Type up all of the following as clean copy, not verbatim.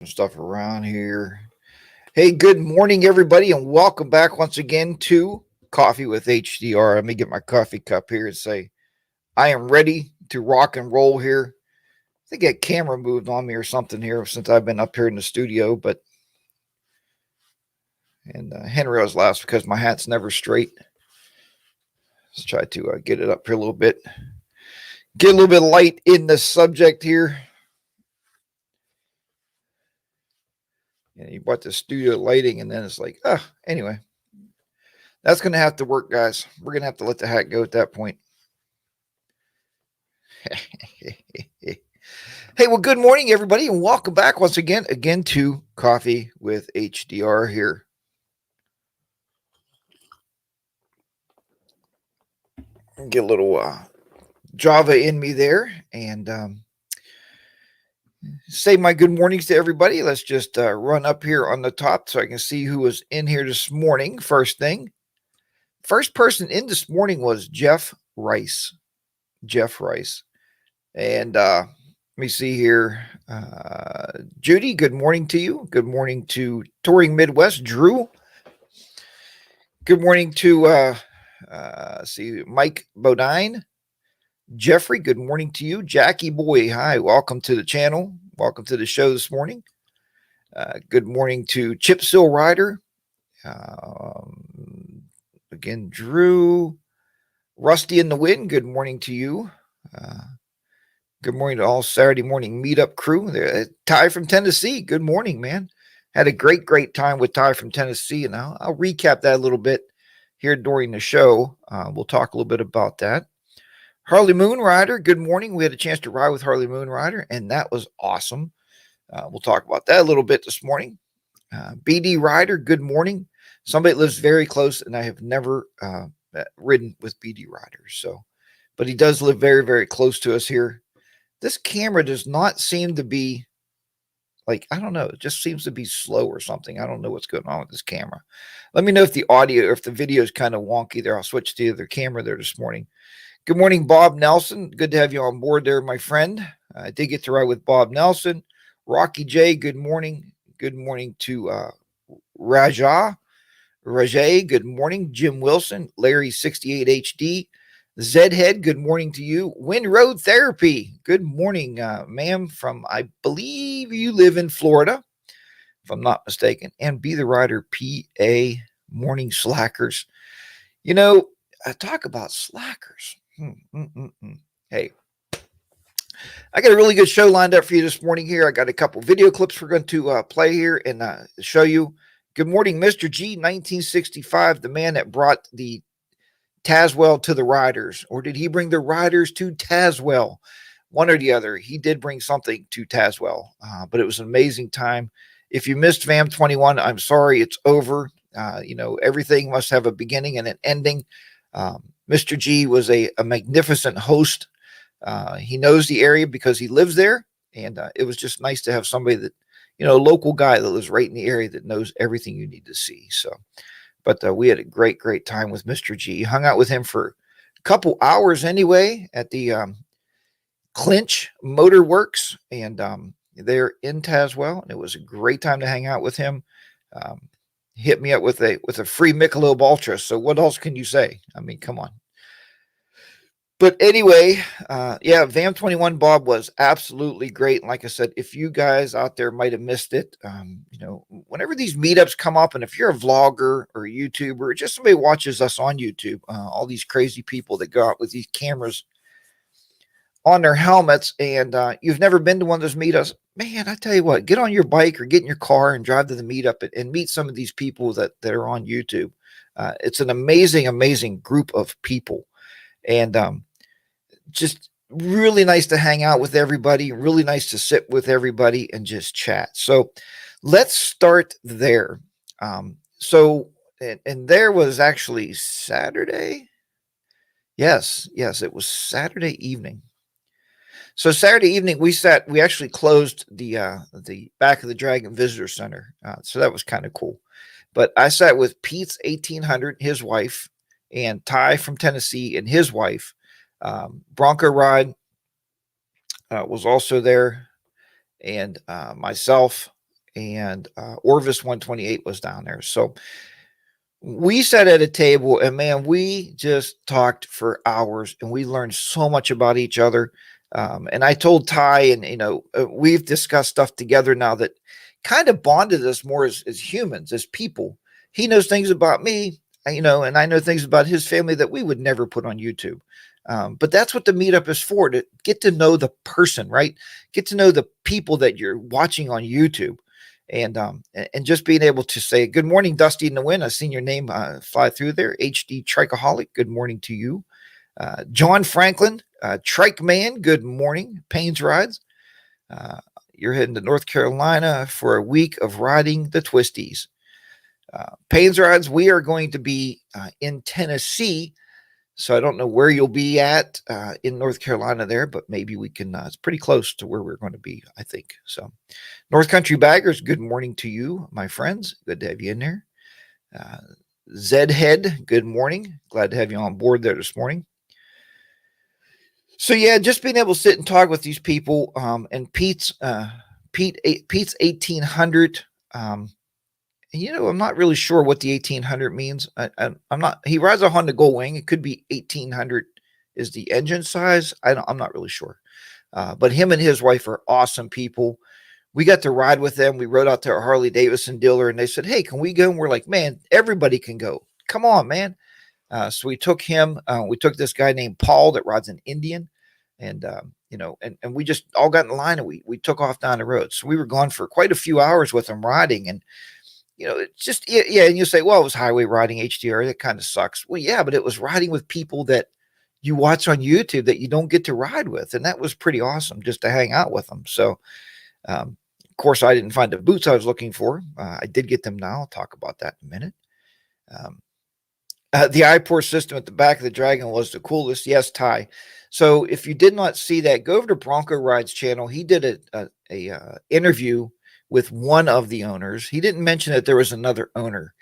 Stuff around here. Hey, good morning, everybody, and welcome back once again to Coffee with HDR. Let me get my coffee cup here and say, I am ready to rock and roll here. I think that camera moved on me or something here since I've been up here in the studio, and Henry was last because my hat's never straight. Let's try to get it up here a little bit. Get a little bit of light in the subject here. And you bought the studio lighting, and then it's like, anyway. That's going to have to work, guys. We're going to have to let the hat go at that point. Hey, well, good morning, everybody, and welcome back once again to Coffee with HDR here. Get a little Java in me there, and say my good mornings to everybody. Let's just run up here on the top so I can see who was in here this morning. First thing. First person in this morning was Jeff Rice. And let me see here. Judy, good morning to you. Good morning to Touring Midwest. Drew. Good morning to see Mike Bodine. Jeffrey, good morning to you. Jackie Boy, hi. Welcome to the channel. Welcome to the show this morning. Good morning to Chip Seal Rider. Again, Drew. Rusty in the Wind, good morning to you. Good morning to all Saturday morning meetup crew. Ty from Tennessee, good morning, man. Had a great time with Ty from Tennessee, and I'll recap that a little bit here during the show. We'll talk a little bit about that. Harley Moonrider, good morning. We had a chance to ride with Harley Moonrider, and that was awesome. We'll talk about that a little bit this morning. BD Rider, good morning. Somebody lives very close, and I have never ridden with BD Riders. But he does live very close to us here. This camera does not seem to be like, I don't know, it just seems to be slow or something. I don't know what's going on with this camera. Let me know if the audio or if the video is kind of wonky there. I'll switch to the other camera there this morning. Good morning, Bob Nelson. Good to have you on board there, my friend. I did get to ride with Bob Nelson. Rocky J, good morning. Good morning to Rajay, good morning. Jim Wilson, Larry 68 HD, Zedhead, good morning to you. Wind Road Therapy, good morning, ma'am, from, I believe you live in Florida, if I'm not mistaken. And Be the Rider PA, morning slackers. You know, I talk about slackers. Hey, I got a really good show lined up for you this morning here. I got a couple video clips we're going to play here and show you. Good morning, Mr. G, 1965, the man that brought the Tazewell to the riders. Or did he bring the riders to Tazewell? One or the other. He did bring something to Tazewell, but it was an amazing time. If you missed VAM 21, I'm sorry, it's over. Everything must have a beginning and an ending. Mr. G was a magnificent host. He knows the area because he lives there, and it was just nice to have somebody that, a local guy that lives right in the area that knows everything you need to see. But we had a great time with Mr. G. Hung out with him for a couple hours anyway at the Clinch Motor Works, and they're in Tazewell, and it was a great time to hang out with him. Hit me up with a free Michelob Ultra. So what else can you say? I mean, come on. But anyway, VAM 21 Bob was absolutely great. And like I said, if you guys out there might have missed it, whenever these meetups come up, and if you're a vlogger or a YouTuber, or just somebody watches us on YouTube, all these crazy people that go out with these cameras on their helmets, and you've never been to one of those meetups, man, I tell you what, get on your bike or get in your car and drive to the meetup and meet some of these people that are on YouTube. It's an amazing group of people. And just really nice to hang out with everybody, really nice to sit with everybody and just chat. So let's start there. And there was actually Saturday. Yes, it was Saturday evening. So Saturday evening, we actually closed the back of the Dragon Visitor Center. So that was kind of cool. But I sat with Pete's 1800, his wife, and Ty from Tennessee and his wife. Bronco Ride was also there, and myself, and Orvis 128 was down there. So we sat at a table and man, we just talked for hours and we learned so much about each other. And I told Ty, and we've discussed stuff together now that kind of bonded us more as humans, as people. He knows things about me, and I know things about his family that we would never put on YouTube. But that's what the meetup is for, to get to know the person, right? Get to know the people that you're watching on YouTube. And just being able to say, good morning, Dusty in the Wind. I've seen your name fly through there. HD Trikeaholic, good morning to you. John Franklin, Trike Man, good morning. Payne's Rides. You're heading to North Carolina for a week of riding the twisties. Payne's Rides, we are going to be in Tennessee. So I don't know where you'll be at in North Carolina there, but maybe we can, it's pretty close to where we're going to be, I think. So North Country Baggers, good morning to you, my friends. Good to have you in there. Zed Head, good morning. Glad to have you on board there this morning. So yeah, just being able to sit and talk with these people, and Pete's 1800. I'm not really sure what the 1800 means. I'm not. He rides a Honda Goldwing. It could be 1800 is the engine size. I'm not really sure. But him and his wife are awesome people. We got to ride with them. We rode out to our Harley Davidson dealer, and they said, "Hey, can we go?" And we're like, "Man, everybody can go. Come on, man." So we took him. We took this guy named Paul that rides an Indian, and and we just all got in line and we took off down the road. So we were gone for quite a few hours with him riding, and it's just, yeah. And you say, well, it was highway riding HDR. That kind of sucks. Well, yeah, but it was riding with people that you watch on YouTube that you don't get to ride with. And that was pretty awesome just to hang out with them. So, of course, I didn't find the boots I was looking for. I did get them now. I'll talk about that in a minute. The iPort system at the back of the Dragon was the coolest. Yes, Ty. So if you did not see that, go over to Bronco Rides channel. He did a interview with one of the owners. He didn't mention that there was another owner.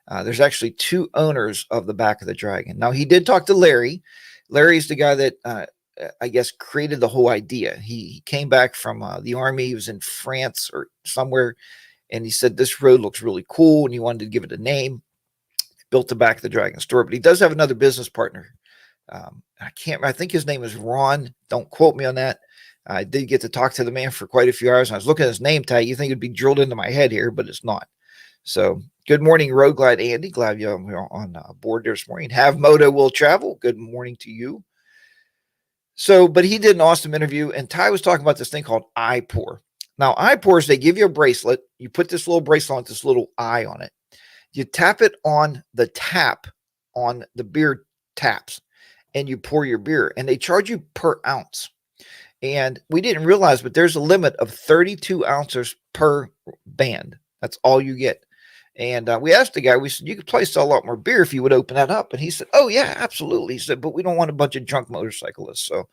There's actually two owners of the back of the Dragon. Now, he did talk to Larry. Larry's the guy that I guess created the whole idea. He came back from the army. He was in France or somewhere, and he said this road looks really cool, and he wanted to give it a name. Built the back of the Dragon store, but he does have another business partner. I think his name is Ron. Don't quote me on that. I did get to talk to the man for quite a few hours. And I was looking at his name tag. You think it'd be drilled into my head here, but it's not. So good morning, Road Glide Andy. Glad you're on board this morning. Have Moto Will Travel. Good morning to you. So, but he did an awesome interview, and Ty was talking about this thing called iPour. Now, iPours, they give you a bracelet. You put this little bracelet on this little eye on it. You tap it on the tap on the beer taps, and you pour your beer, and they charge you per ounce. And we didn't realize, but there's a limit of 32 ounces per band. That's all you get. And we asked the guy, we said, you could probably sell a lot more beer if you would open that up. And he said, oh, yeah, absolutely. He said, but we don't want a bunch of drunk motorcyclists. So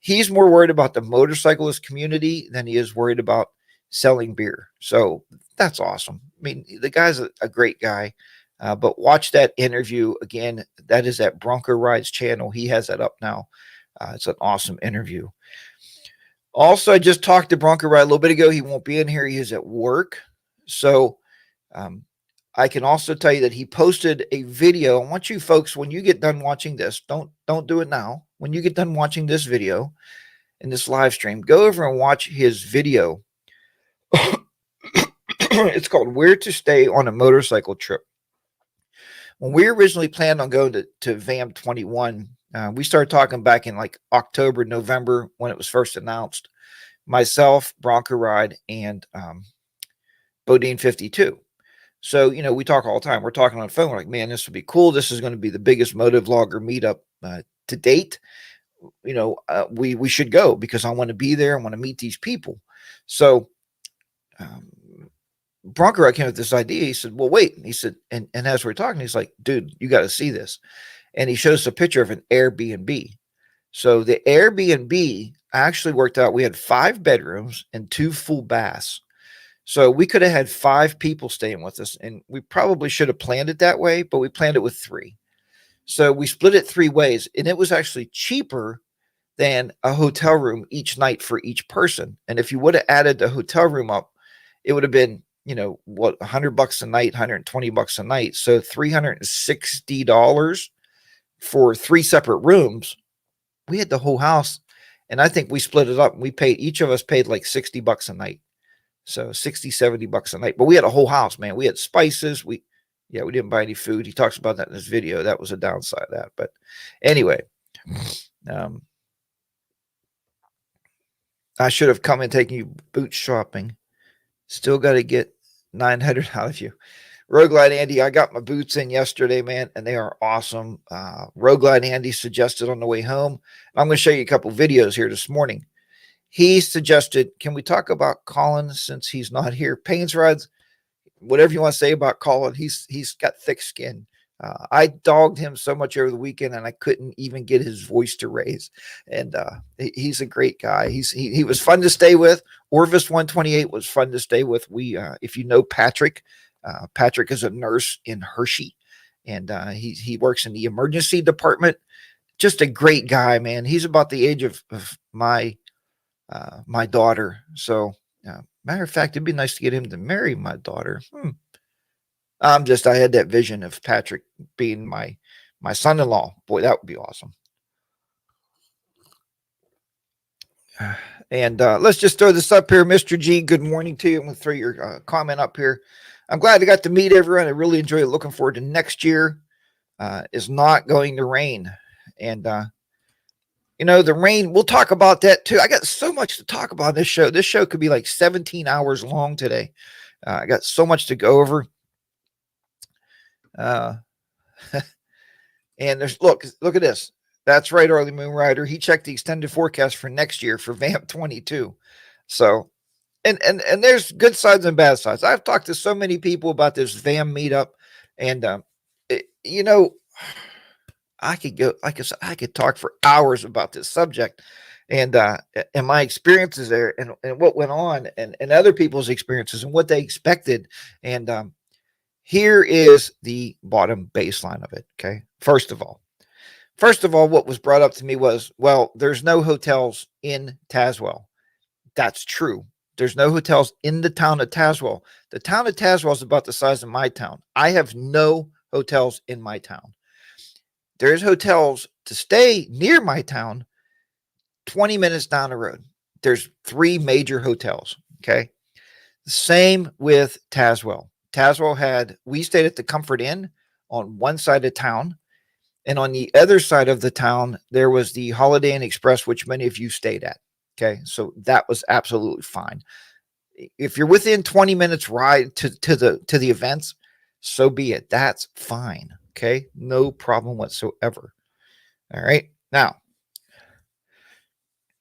he's more worried about the motorcyclist community than he is worried about selling beer. So that's awesome. I mean, the guy's a great guy. But watch that interview again. That is at Bronco Rides channel. He has that up now. It's an awesome interview. Also, I just talked to Bronco Ride a little bit ago. He won't be in here. He is at work. So I can also tell you that he posted a video. I want you folks, when you get done watching this, don't do it now. When you get done watching this video in this live stream, go over and watch his video. It's called Where to Stay on a Motorcycle Trip. When we originally planned on going to VAM 21, we started talking back in like October, November when it was first announced. Myself, Bronco Ride, and Bodine 52. So, we talk all the time. We're talking on the phone. We're like, man, this would be cool. This is going to be the biggest moto vlogger meetup to date. We should go because I want to be there. I want to meet these people. So Bronco Ride came up with this idea. He said, well, wait. He said, and as we're talking, he's like, dude, you got to see this. And he shows a picture of an Airbnb. So the Airbnb actually worked out. We had 5 bedrooms and 2 full baths. So we could have had 5 people staying with us, and we probably should have planned it that way, but we planned it with 3. So we split it 3 ways, and it was actually cheaper than a hotel room each night for each person. And if you would have added the hotel room up, it would have been what, $100 a night, $120 a night. So $360 for 3 separate rooms. We had the whole house, and I think we split it up. Each of us paid like $60 a night. So 60, $70 a night. But we had a whole house, man. We had spices. We didn't buy any food. He talks about that in his video. That was a downside of that. But anyway, I should have come and taken you boot shopping. Still got to get 900 out of you. Roguelite Andy, I got my boots in yesterday, man, and they are awesome. Roguelite Andy suggested on the way home. I'm going to show you a couple videos here this morning. He suggested, can we talk about Colin since he's not here? Pains Rods, whatever you want to say about Colin, he's got thick skin. I dogged him so much over the weekend, and I couldn't even get his voice to raise. And he's a great guy. He was fun to stay with. Orvis 128 was fun to stay with. If you know Patrick, Patrick is a nurse in Hershey, and he works in the emergency department. Just a great guy, man. He's about the age of my daughter. So, matter of fact, it'd be nice to get him to marry my daughter. I had that vision of Patrick being my son-in-law. Boy, that would be awesome. And let's just throw this up here. Mr. G, good morning to you. I'm going to throw your comment up here. I'm glad I got to meet everyone. I really enjoy it. Looking forward to next year. Is not going to rain. And, the rain, we'll talk about that too. I got so much to talk about this show. This show could be like 17 hours long today. I got so much to go over. And look at this. That's right, Early Moon Rider. He checked the extended forecast for next year for VAMP 22. So, and there's good sides and bad sides. I've talked to so many people about this VAM meetup, and I could talk for hours about this subject, and my experiences there, and what went on, and other people's experiences and what they expected, and here is the bottom baseline of it. Okay. First of all, what was brought up to me was, well, there's no hotels in Tazewell. That's true. There's no hotels in the town of Tazewell. The town of Tazewell is about the size of my town. I have no hotels in my town. There's hotels to stay near my town, 20 minutes down the road. There's 3 major hotels. Okay. Same with Tazewell. We stayed at the Comfort Inn on one side of town, and on the other side of the town, there was the Holiday Inn Express, which many of you stayed at. Okay. So that was absolutely fine. If you're within 20 minutes ride to the events, so be it. That's fine. Okay. No problem whatsoever. All right. Now,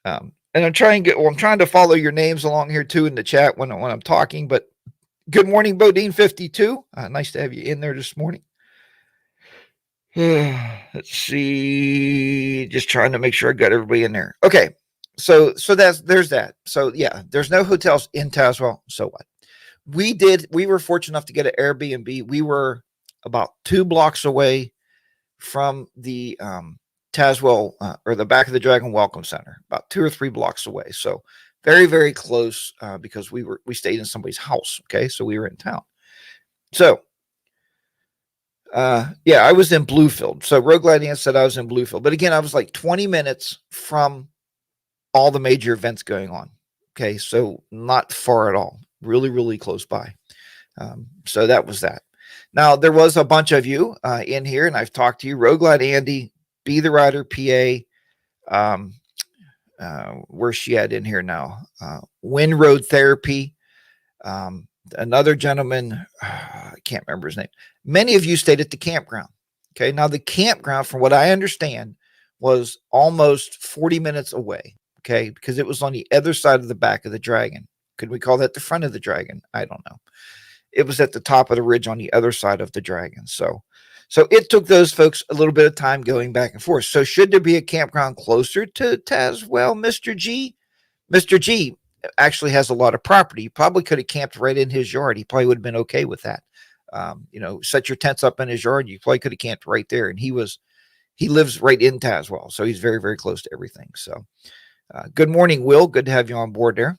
and I'm trying to follow your names along here too in the chat when I'm talking, but good morning, Bodine52. Nice to have you in there this morning. Let's see. Just trying to make sure I got everybody in there. Okay. So there's that. So yeah, there's no hotels in Tazewell. So what? We were fortunate enough to get an Airbnb. We were about 2 blocks away from the Tazewell or the Back of the Dragon Welcome Center, about 2 or 3 blocks away. So very, very close because we stayed in somebody's house. Okay. So we were in town. So, I was in Bluefield. So Rogue Gladian said I was in Bluefield, but again, I was like 20 minutes from all the major events going on. Okay. So not far at all, really, really close by. So that was that. Now there was a bunch of you in here, and I've talked to you. Roguelite Andy, Be the Rider PA, where's she at in here now? Wind Road Therapy. Another gentleman, I can't remember his name. Many of you stayed at the campground. Okay. Now the campground, from what I understand, was almost 40 minutes away. Okay. Because it was on the other side of the Back of the Dragon. Could we call that the front of the dragon? I don't know. It was at the top of the ridge on the other side of the dragon. So it took those folks a little bit of time going back and forth. So should there be a campground closer to Tazewell, Mr. G? Mr. G actually has a lot of property. You probably could have camped right in his yard. He probably would have been okay with that. Set your tents up in his yard. You probably could have camped right there. And he lives right in Tazewell. So he's very, very close to everything. So good morning, Will. Good to have you on board there.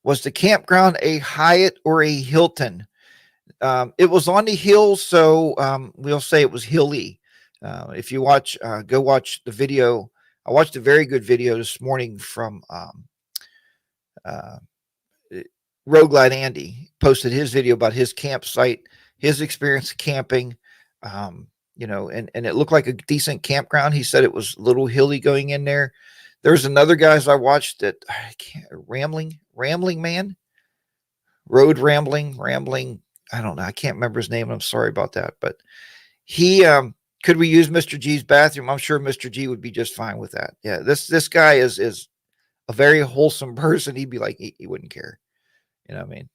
Was the campground a Hyatt or a Hilton? It was on the hill, so we'll say it was hilly. If you watch, go watch the video. I watched a very good video this morning from uh, Rogue Glide Andy. Posted his video about his campsite, his experience camping. And it looked like a decent campground. He said it was a little hilly going in there. There's another guys I watched that I can't rambling man, road rambling. I don't know. I can't remember his name. I'm sorry about that. But he could we use Mr. G's bathroom? I'm sure Mr. G would be just fine with that. Yeah, this guy is a very wholesome person. He'd be like he wouldn't care. You know what I mean?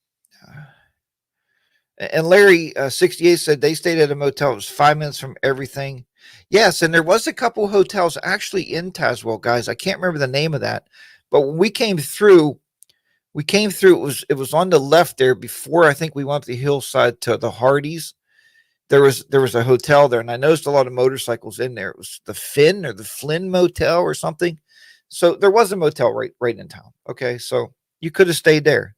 And Larry 68 said they stayed at a motel. It was 5 minutes from everything. Yes, and there was a couple hotels actually in Tazewell, guys. I can't remember the name of that, but when we came through. It was on the left there before I think we went up the hillside to the Hardys. There was a hotel there, and I noticed a lot of motorcycles in there. It was the Finn or the Flynn Motel or something. So there was a motel right in town. Okay, so you could have stayed there.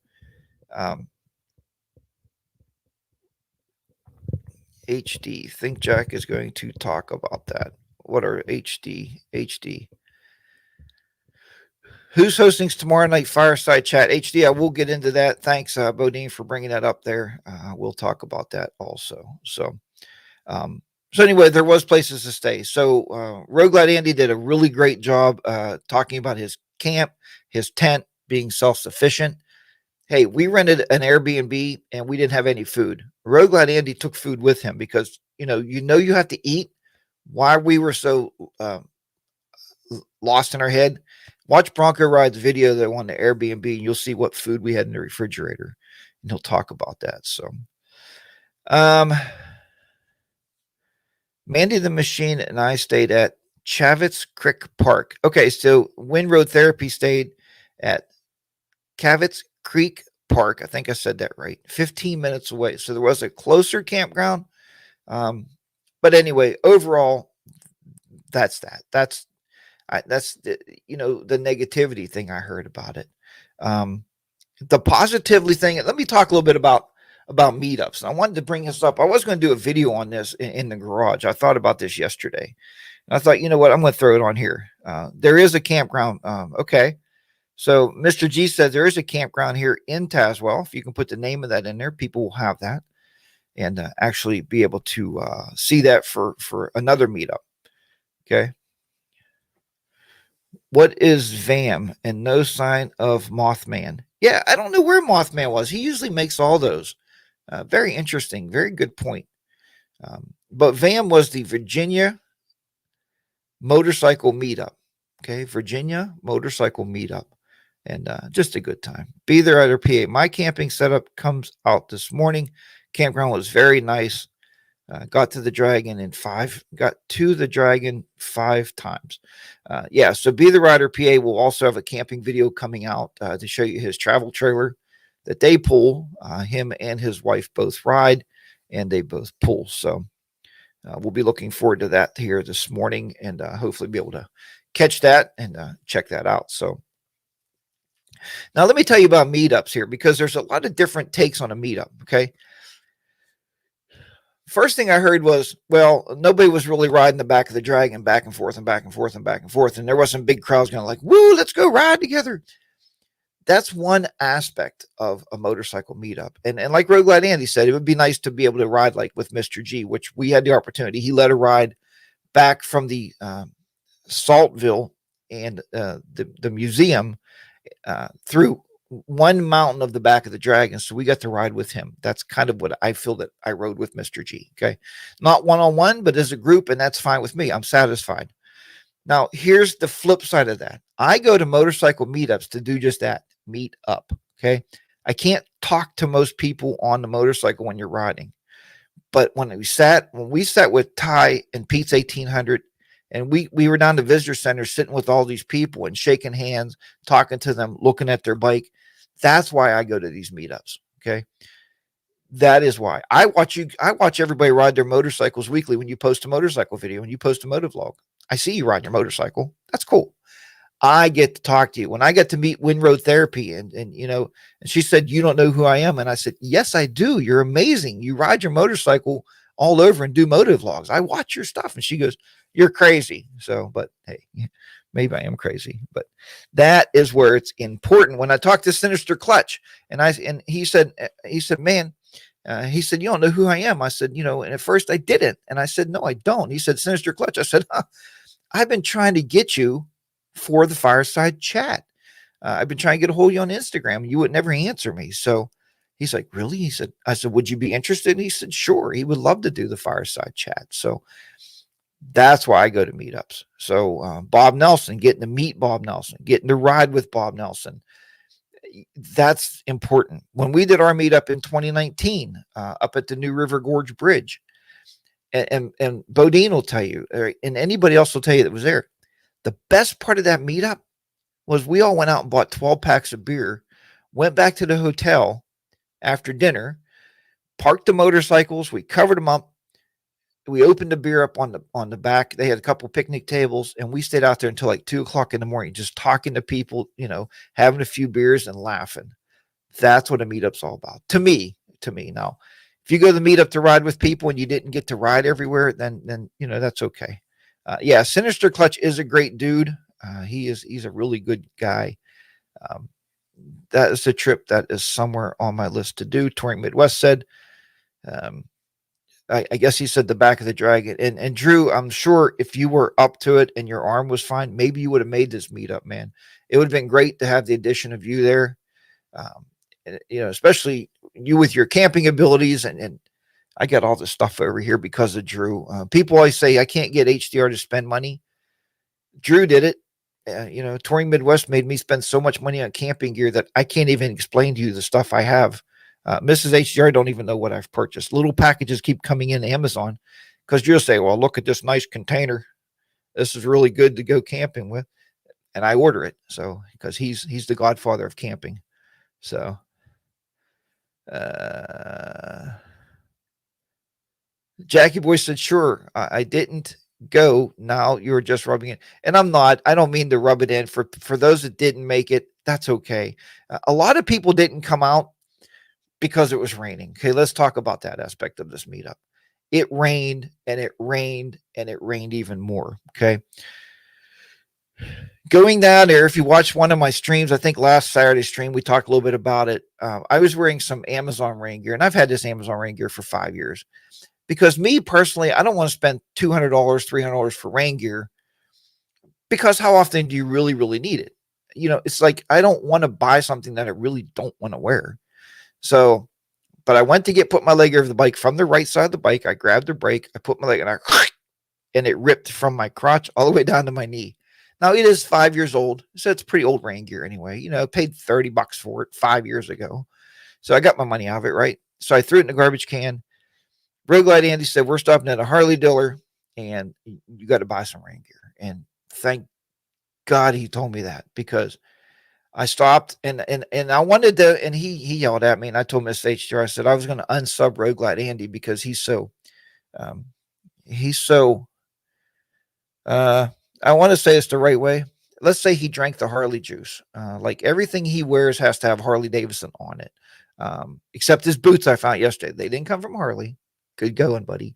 HD. Think Jack is going to talk about that. What are HD? Who's hosting tomorrow night fireside chat? HD, I will get into that. Thanks, Bodine, for bringing that up there. We'll talk about that also. So anyway, there was places to stay. So Rogue Glide Andy did a really great job talking about his camp, his tent, being self-sufficient. Hey, we rented an Airbnb and we didn't have any food. Rogue Glide Andy took food with him because, you have to eat. Why we were so lost in our head. Watch Bronco Ride's video that on the Airbnb, and you'll see what food we had in the refrigerator, and he'll talk about that. So, Mandy the Machine and I stayed at Chavits Creek Park. Okay, so Wind Road Therapy stayed at Chavits Creek Park. I think I said that right. 15 minutes away. So there was a closer campground. But anyway, overall, that's that. That's the negativity thing I heard about it. The positively thing. Let me talk a little bit about meetups. And I wanted to bring this up. I was going to do a video on this in the garage. I thought about this yesterday. And I thought, you know what? I'm going to throw it on here. There is a campground. Okay. So Mr. G says there is a campground here in Tazewell. If you can put the name of that in there, people will have that and actually be able to see that for another meetup. Okay. What is VAM and no sign of Mothman? Yeah, I don't know where Mothman was. He usually makes all those. Very interesting. Very good point. But VAM was the Virginia Motorcycle Meetup. Okay, Virginia Motorcycle Meetup. And just a good time. Be there at our PA. My camping setup comes out this morning. Campground was very nice. Got to the Dragon five times. So Be the Rider PA will also have a camping video coming out to show you his travel trailer that they pull. Him and his wife both ride, and they both pull. So we'll be looking forward to that here this morning, and hopefully be able to catch that and check that out. So now let me tell you about meetups here, because there's a lot of different takes on a meetup. Okay. First thing I heard was, well, nobody was really riding the back of the Dragon back and forth and back and forth and back and forth. And there wasn't big crowds going like, woo, let's go ride together. That's one aspect of a motorcycle meetup. And like Rogue Glide Andy said, it would be nice to be able to ride like with Mr. G, which we had the opportunity. He led a ride back from the Saltville and the museum through one mountain of the back of the Dragon. So we got to ride with him. That's kind of what I feel that I rode with Mr. G. Okay. Not one-on-one, but as a group, and that's fine with me. I'm satisfied. Now, here's the flip side of that. I go to motorcycle meetups to do just that, meet up. Okay. I can't talk to most people on the motorcycle when you're riding. But when we sat with Ty and Pete's 1800, and we were down to visitor center sitting with all these people and shaking hands, talking to them, looking at their bike. That's why I go to these meetups. Okay. That is why I watch everybody ride their motorcycles weekly. When you post a motorcycle video, when you post a motovlog, I see you riding your motorcycle. That's cool. I get to talk to you. When I got to meet Windrow Therapy and and she said, you don't know who I am. And I said, yes, I do. You're amazing. You ride your motorcycle all over and do moto vlogs. I watch your stuff. And she goes, you're crazy. So, but hey, maybe I am crazy, but that is where it's important. When I talked to Sinister Clutch and he said, man, he said, you don't know who I am. I said, and at first I didn't. And I said, no, I don't. He said, Sinister Clutch. I said, I've been trying to get you for the fireside chat. I've been trying to get a hold of you on Instagram. You would never answer me. So he's like, really? I said, would you be interested? And he said, sure. He would love to do the fireside chat. So that's why I go to meetups. So Bob Nelson, getting to meet Bob Nelson, getting to ride with Bob Nelson. That's important. When we did our meetup in 2019 up at the New River Gorge Bridge, and Bodine will tell you, and anybody else will tell you that was there, the best part of that meetup was we all went out and bought 12 packs of beer, went back to the hotel after dinner, parked the motorcycles, we covered them up, we opened the beer up on the back. They had a couple picnic tables, and we stayed out there until like 2:00 in the morning, just talking to people, having a few beers and laughing. That's what a meetup's all about. To me. Now, if you go to the meetup to ride with people and you didn't get to ride everywhere, then that's okay. Yeah, Sinister Clutch is a great dude. He's a really good guy. That is a trip that is somewhere on my list to do. Touring Midwest said, I guess he said the back of the dragon. And Drew, I'm sure if you were up to it and your arm was fine, maybe you would have made this meetup, man. It would have been great to have the addition of you there. Especially you with your camping abilities, and I got all this stuff over here because of Drew. People always say I can't get HDR to spend money. Drew did it. Touring Midwest made me spend so much money on camping gear that I can't even explain to you the stuff I have. Mrs. HDR don't even know what I've purchased. Little packages keep coming in Amazon because you'll say, well, look at this nice container. This is really good to go camping with. And I order it. So, because he's the godfather of camping. So, Jackie Boy said, sure, I didn't go. Now you're just rubbing it. And I'm not. I don't mean to rub it in. For those that didn't make it, that's okay. A lot of people didn't come out because it was raining. Okay, let's talk about that aspect of this meetup. It rained and it rained and it rained even more. Okay. Going down there, if you watch one of my streams, I think last Saturday stream, we talked a little bit about it. I was wearing some Amazon rain gear, and I've had this Amazon rain gear for 5 years. Because me personally, I don't want to spend $200, $300 for rain gear, because how often do you really, really need it? It's like I don't want to buy something that I really don't want to wear. So, but I went to put my leg over the bike from the right side of the bike. I grabbed the brake, I put my leg and it ripped from my crotch all the way down to my knee. Now it is 5 years old, so it's pretty old rain gear anyway. Paid $30 for it 5 years ago. So I got my money out of it, right? So I threw it in the garbage can. Road Glide Andy said, we're stopping at a Harley dealer and you got to buy some rain gear. And thank God he told me that, because I stopped and I wanted to, and he yelled at me, and I told Miss HDR, I said I was going to unsub Road Glide Andy because he's so I want to say it's the right way. Let's say he drank the Harley juice. Like everything he wears has to have Harley Davidson on it. Except his boots I found yesterday. They didn't come from Harley. Good going, buddy.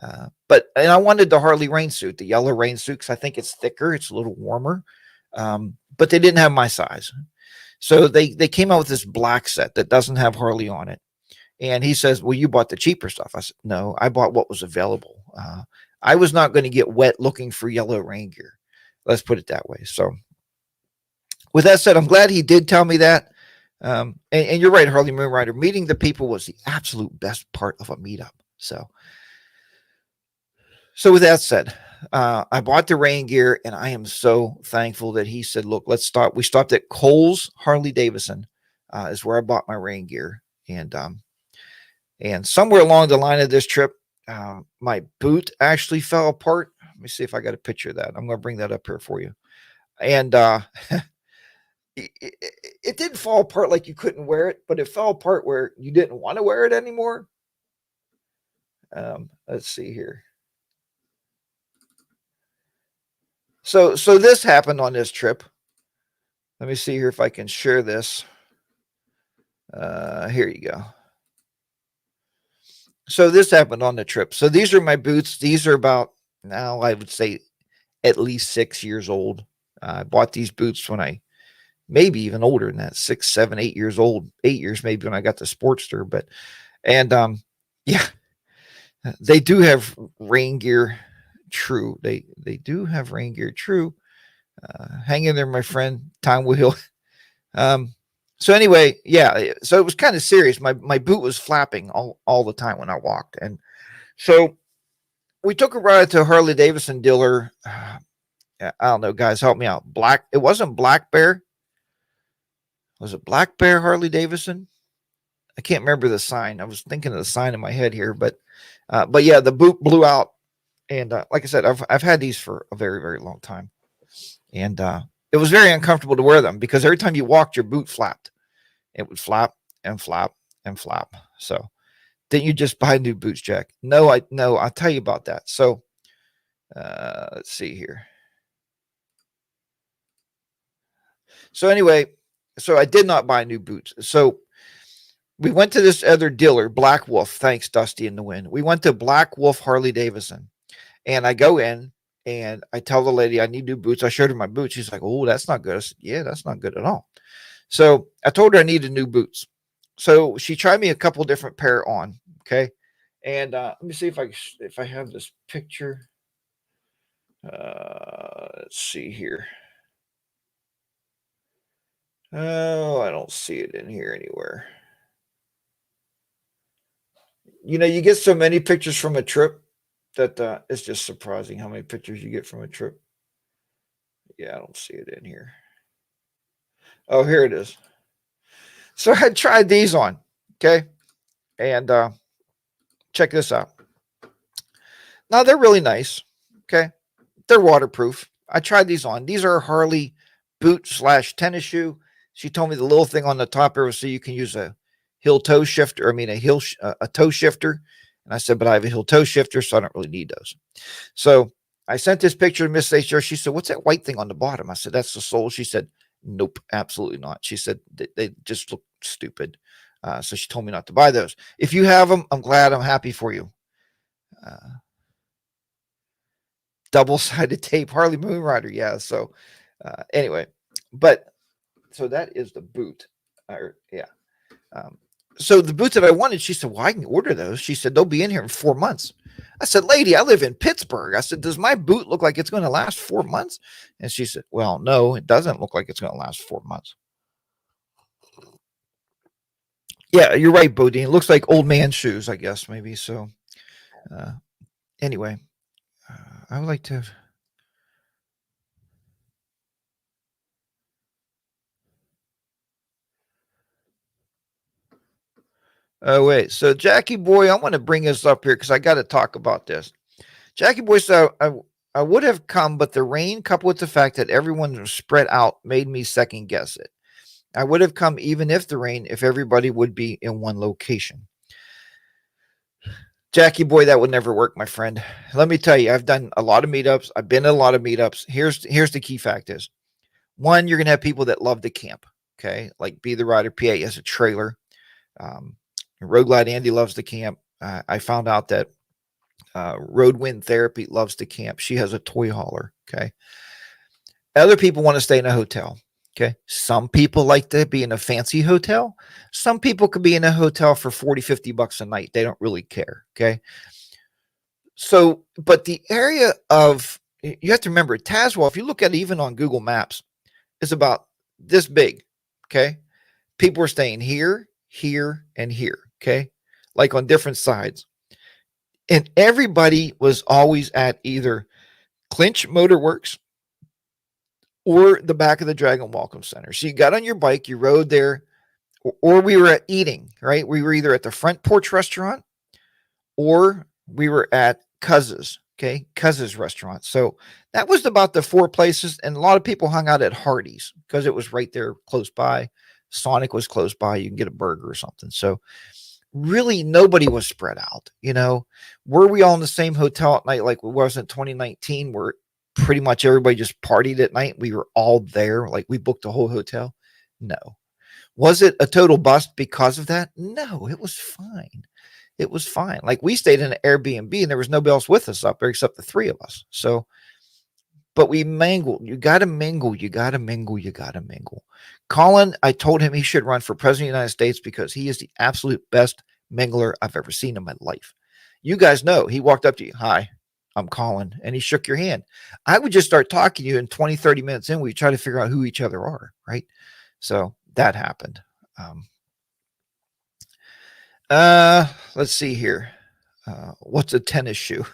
And I wanted the Harley rain suit, the yellow rain suit, because I think it's thicker. It's a little warmer. But they didn't have my size. So they came out with this black set that doesn't have Harley on it. And he says, well, you bought the cheaper stuff. I said, no, I bought what was available. I was not going to get wet looking for yellow rain gear. Let's put it that way. So with that said, I'm glad he did tell me that. And you're right, Harley Moonrider. Meeting the people was the absolute best part of a meetup. So with that said, I bought the rain gear, and I am so thankful that he said, look, let's stop. We stopped at Kohl's Harley Davidson is where I bought my rain gear. And somewhere along the line of this trip, my boot actually fell apart. Let me see if I got a picture of that. I'm going to bring that up here for you. And it didn't fall apart like you couldn't wear it, but it fell apart where you didn't want to wear it anymore. Let's see here. So this happened on this trip. Let me see here if I can share this. Here you go. So this happened on the trip. So these are my boots. These are about, now I would say at least 6 years old. I bought these boots when I, maybe even older than that, 6, 7, 8 years old, 8 years maybe when I got the Sportster. But, and yeah, they do have rain gear. True. They do have rain gear. True. Hang in there, my friend. Time will heal. So anyway, yeah, so it was kind of serious. My boot was flapping all the time when I walked. And so we took a ride to Harley Davidson dealer. I don't know, guys, help me out. It wasn't Black Bear. Was it Black Bear Harley Davidson? I can't remember the sign. I was thinking of the sign in my head here, but yeah, the boot blew out. And like I said, I've had these for a very, very long time. And it was very uncomfortable to wear them because every time you walked, your boot flapped. It would flap and flap and flap. So didn't you just buy new boots, Jack? No, I'll tell you about that. So let's see here. So anyway, so I did not buy new boots. So we went to this other dealer, Black Wolf. Thanks, Dusty in the Wind. We went to Black Wolf Harley Davidson. And I go in and I tell the lady I need new boots. I showed her my boots. She's like, oh, that's not good. I said, yeah, that's not good at all. So I told her I needed new boots. So she tried me a couple different pair on. Okay. And let me see if I have this picture. Let's see here. Oh, I don't see it in here anywhere. You know, you get so many pictures from a trip that it's just surprising how many pictures you get from a trip. Yeah, I don't see it in here. Oh, here it is. So I tried these on. Okay. And check this out. Now they're really nice. Okay. They're waterproof. I tried these on. These are Harley boot / tennis shoe. She told me the little thing on the top here was so you can use a heel toe shifter. I mean, a toe shifter. And I said, but I have a heel toe shifter, so I don't really need those. So I sent this picture to Miss HR. She said, what's that white thing on the bottom? I said, that's the sole. She said, nope, absolutely not. She said, they just look stupid. So she told me not to buy those. If you have them, I'm glad. I'm happy for you. Double-sided tape, Harley Moonrider. Yeah. So anyway, but so that is the boot. Yeah. So the boots that I wanted, she said, well, I can order those. She said, they'll be in here in 4 months. I said, lady, I live in Pittsburgh. I said, does my boot look like it's going to last 4 months? And she said, well, no, it doesn't look like it's going to last 4 months. Yeah, you're right, Bodine. It looks like old man shoes, I guess, maybe. So anyway, I would like to. Oh, wait. So, Jackie Boy, I want to bring this up here because I got to talk about this. Jackie Boy said, I would have come, but the rain coupled with the fact that everyone was spread out made me second guess it. I would have come even if the rain, if everybody would be in one location. Jackie Boy, that would never work, my friend. Let me tell you, I've done a lot of meetups. I've been at a lot of meetups. Here's the key fact is, one, you're going to have people that love to camp, okay? Like Be the Rider PA has a trailer. Road Glide Andy loves to camp. I found out that Road Wind Therapy loves to camp. She has a toy hauler, okay? Other people want to stay in a hotel, okay? Some people like to be in a fancy hotel. Some people could be in a hotel for 40, 50 bucks a night. They don't really care, okay? So, but the area of, you have to remember, Tazewell, if you look at it even on Google Maps, is about this big, okay? People are staying here, here, and here, okay? Like on different sides. And everybody was always at either Clinch Motorworks or the back of the Dragon Welcome Center. So you got on your bike, you rode there, or we were at eating, right? We were either at the Front Porch Restaurant or we were at Cuz's, okay? Cuz's restaurant. So that was about the 4 places. And a lot of people hung out at Hardee's because it was right there close by. Sonic was close by. You can get a burger or something. So really nobody was spread out. You know, were we all in the same hotel at night like we was in 2019 where pretty much everybody just partied at night. We were all there. Like we booked a whole hotel. No. Was it a total bust because of that? No, it was fine. It was fine. Like we stayed in an Airbnb and there was nobody else with us up there except the three of us. So, but we mangled. You got to mingle. You got to mingle. You got to mingle. Colin, I told him he should run for president of the United States because he is the absolute best mingler I've ever seen in my life. You guys know he walked up to you. Hi, I'm Colin. And he shook your hand. I would just start talking to you in 20, 30 minutes in. We try to figure out who each other are. Right. So that happened. Let's see here. What's a tennis shoe?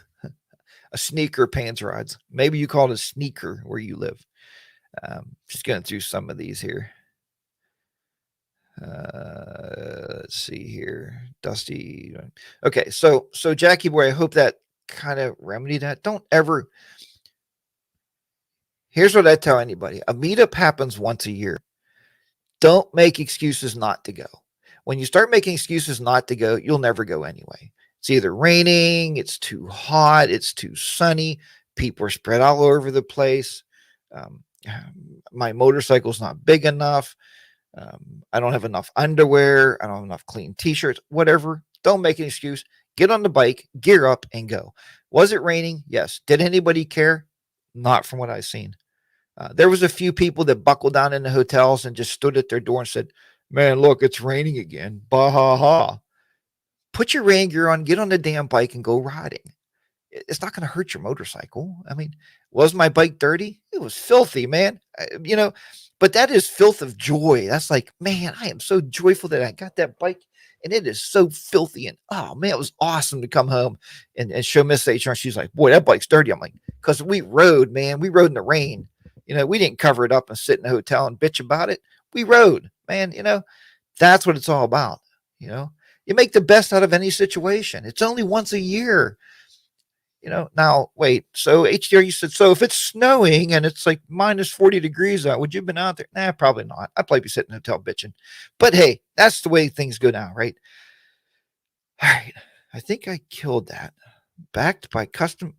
A sneaker, pants rides. Maybe you call it a sneaker where you live. Just going through some of these here. Let's see here. Dusty. Okay, so Jackie boy, I hope that kind of remedied that. Don't ever. Here's what I tell anybody: a meetup happens once a year. Don't make excuses not to go. When you start making excuses not to go, you'll never go anyway. It's either raining, it's too hot, it's too sunny, people are spread all over the place. My motorcycle's not big enough. I don't have enough underwear. I don't have enough clean t-shirts, whatever. Don't make an excuse. Get on the bike, gear up, and go. Was it raining? Yes. Did anybody care? Not from what I've seen. There was a few people that buckled down in the hotels and just stood at their door and said, man, look, it's raining again. Bah ha ha. Put your rain gear on, get on the damn bike and go riding. It's not going to hurt your motorcycle. I mean, was my bike dirty? It was filthy, man. But that is filth of joy. That's like, man, I am so joyful that I got that bike and it is so filthy. And oh man, it was awesome to come home and show Miss HR. She's like, boy, that bike's dirty. I'm like, because we rode, man. We rode in the rain. We didn't cover it up and sit in a hotel and bitch about it. We rode, man. That's what it's all about. You make the best out of any situation. It's only once a year. Now wait, so HDR, you said, so if it's snowing and it's like minus 40 degrees out, would you have been out there? Nah, probably not. I'd probably be sitting in a hotel bitching. But hey, that's the way things go now, right? All right. I think I killed that. Backed by custom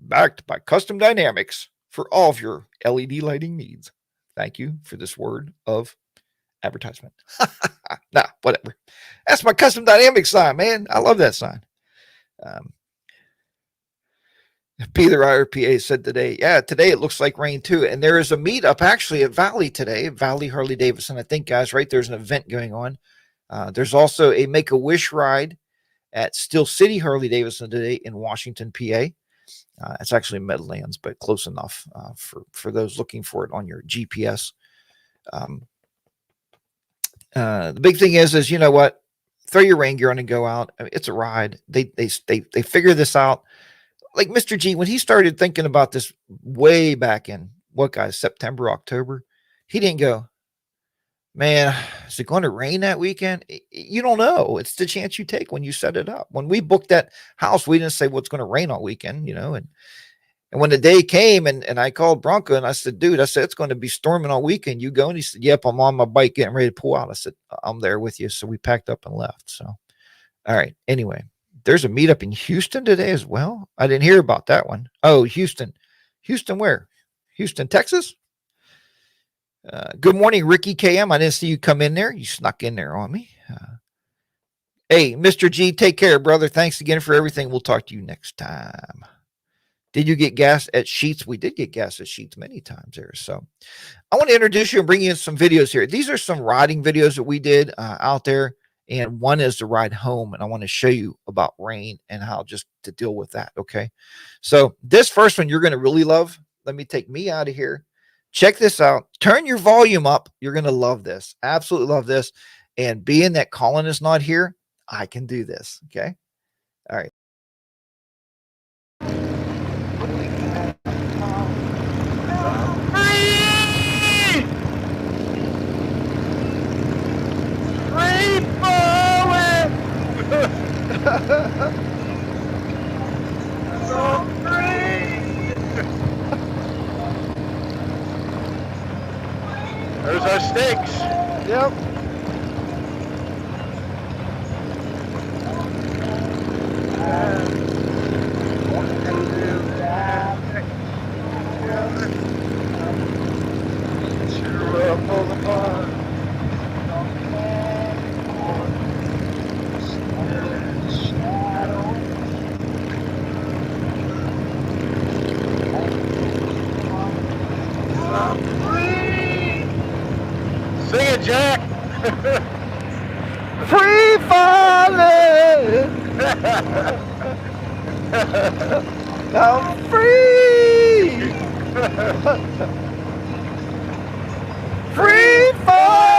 dynamics for all of your LED lighting needs. Thank you for this word of advertisement. Nah, whatever. That's my custom dynamic sign, man. I love that sign. Peter IRPA said today, yeah, today it looks like rain too. And there is a meetup actually at Valley today, Valley Harley Davidson. I think, guys, right? There's an event going on. There's also a Make-A-Wish ride at Steel City Harley Davidson today in Washington, PA. It's actually Meadowlands, but close enough for those looking for it on your GPS. The big thing is you know what? Throw your rain gear on and go out. I mean, it's a ride. They figure this out. Like Mr. G, when he started thinking about this way back in September, October, he didn't go, man, is it going to rain that weekend? You don't know. It's the chance you take when you set it up. When we booked that house, we didn't say, well, it's going to rain all weekend, and when the day came and I called Bronco and I said, dude, it's going to be storming all weekend. You go? And he said, yep, I'm on my bike getting ready to pull out. I said, I'm there with you. So we packed up and left. So, all right. Anyway, there's a meetup in Houston today as well. I didn't hear about that one. Oh, Houston. Houston where? Houston, Texas? Good morning, Ricky KM. I didn't see you come in there. You snuck in there on me. Hey, Mr. G, take care, brother. Thanks again for everything. We'll talk to you next time. Did you get gas at Sheets? We did get gas at Sheets many times there. So I want to introduce you and bring you some videos here. These are some riding videos that we did out there. And one is the ride home. And I want to show you about rain and how just to deal with that. Okay. So this first one you're going to really love. Let me take me out of here. Check this out. Turn your volume up. You're going to love this. Absolutely love this. And being that Colin is not here, I can do this. Okay. All right. So free. There's our stakes. Yep. What can do that? I'm pulling apart. I'm free. Sing it, Jack. Free falling. I'm free. Free falling.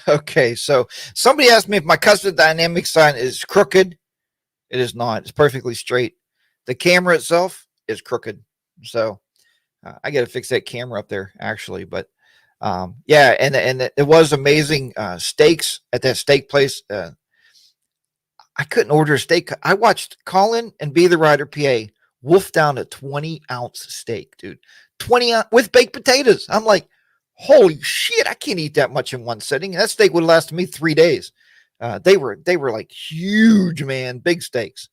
Okay, so somebody asked me if my custom dynamic sign is crooked. It is not. It's perfectly straight. The camera itself is crooked. So I got to fix that camera up there, actually. But yeah, and it was amazing steaks at that steak place. I couldn't order a steak. I watched Colin and Be the Rider PA wolf down a 20-ounce steak, dude. 20 with baked potatoes. I'm like, holy shit, I can't eat that much in one sitting. That steak would have lasted me 3 days. They were like huge, man, big steaks.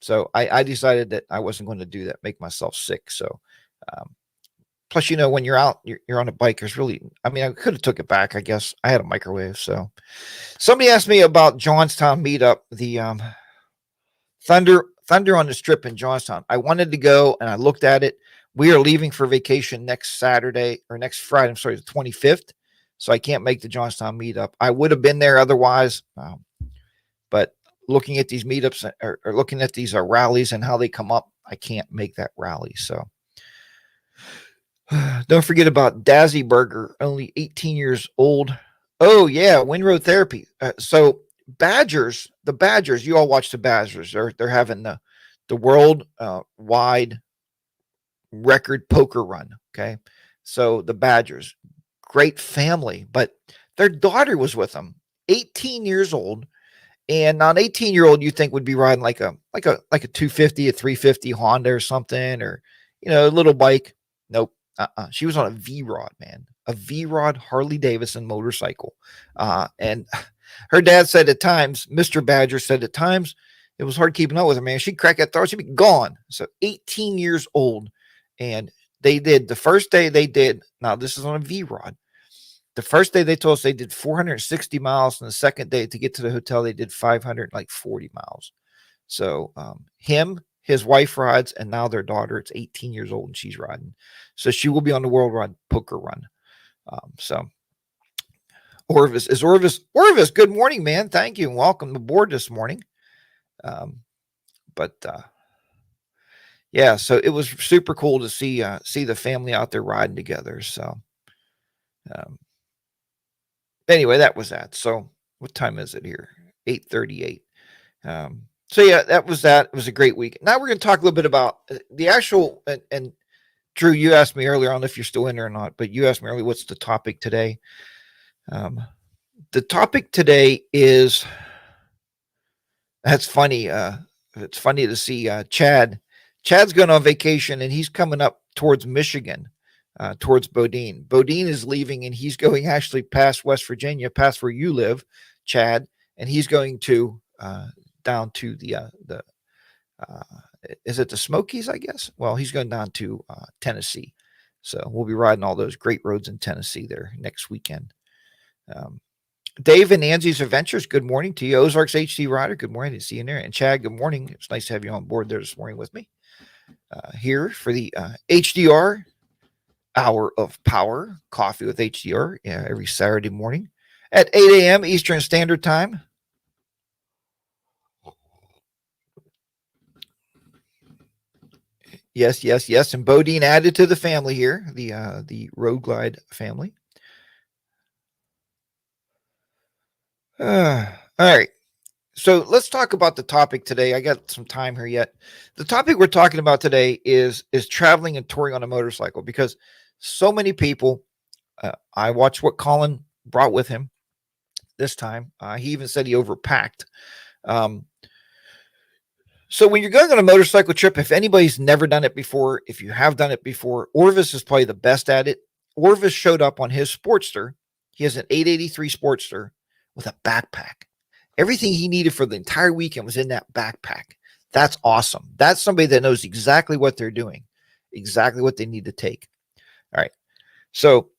So I decided that I wasn't going to do that, make myself sick. So plus, when you're out, you're on a bike. There's really, I mean, I could have took it back. I guess I had a microwave. So somebody asked me about Johnstown meetup, the Thunder on the Strip in Johnstown. I wanted to go, and I looked at it. We are leaving for vacation next Saturday or next Friday. I'm sorry, the 25th. So I can't make the Johnstown meetup. I would have been there otherwise, but looking at these meetups or looking at these rallies and how they come up, I can't make that rally. So don't forget about Dazzy Burger, only 18 years old. Oh yeah, Windrow Therapy. So the Badgers, you all watch the Badgers. They're having the world wide record poker run. Okay, so the Badgers, great family, but their daughter was with them, 18 years old. And now an 18-year-old you think would be riding like a 250, a 350 Honda or something, or a little bike. Nope. She was on a V-Rod, man, a V-Rod Harley Davidson motorcycle. And her dad said at times, Mr. Badger said at times, it was hard keeping up with her, man. She'd crack that throat, she'd be gone. So 18 years old. And they did the first day they did. Now this is on a V-Rod. The first day they told us they did 460 miles, and the second day to get to the hotel they did 540 miles. So his wife rides, and now their daughter, it's 18 years old, and she's riding. So she will be on the World Ride Poker Run. So Orvis, good morning, man. Thank you, and welcome aboard this morning. Yeah, so it was super cool to see the family out there riding together. So anyway, that was that. So what time is it here? 8:38. So yeah, that was that. It was a great week. Now we're going to talk a little bit about the actual, and Drew, you asked me earlier on if you're still in there or not, but you asked me earlier, what's the topic today? The topic today is, that's funny. It's funny to see Chad. Chad's going on vacation, and he's coming up towards Michigan, towards Bodine. Bodine is leaving, and he's going actually past West Virginia, past where you live, Chad, and he's going to down to the is it the Smokies, I guess? Well, he's going down to Tennessee. So we'll be riding all those great roads in Tennessee there next weekend. Dave and Angie's Adventures, good morning to you. Ozarks HD Rider, good morning to see you in there. And Chad, good morning. It's nice to have you on board there this morning with me. Here for the HDR Hour of Power, Coffee with HDR, every Saturday morning at 8 a.m. Eastern Standard Time. Yes. And Bodine added to the family here, the Road Glide family. All right. So let's talk about the topic today. I got some time here yet. The topic we're talking about today is traveling and touring on a motorcycle, because so many people, I watch what Colin brought with him this time. He even said he overpacked. So when you're going on a motorcycle trip, if anybody's never done it before, if you have done it before, Orvis is probably the best at it. Orvis showed up on his Sportster. He has an 883 Sportster with a backpack. Everything he needed for the entire weekend was in that backpack. That's awesome. That's somebody that knows exactly what they're doing, exactly what they need to take. All right. So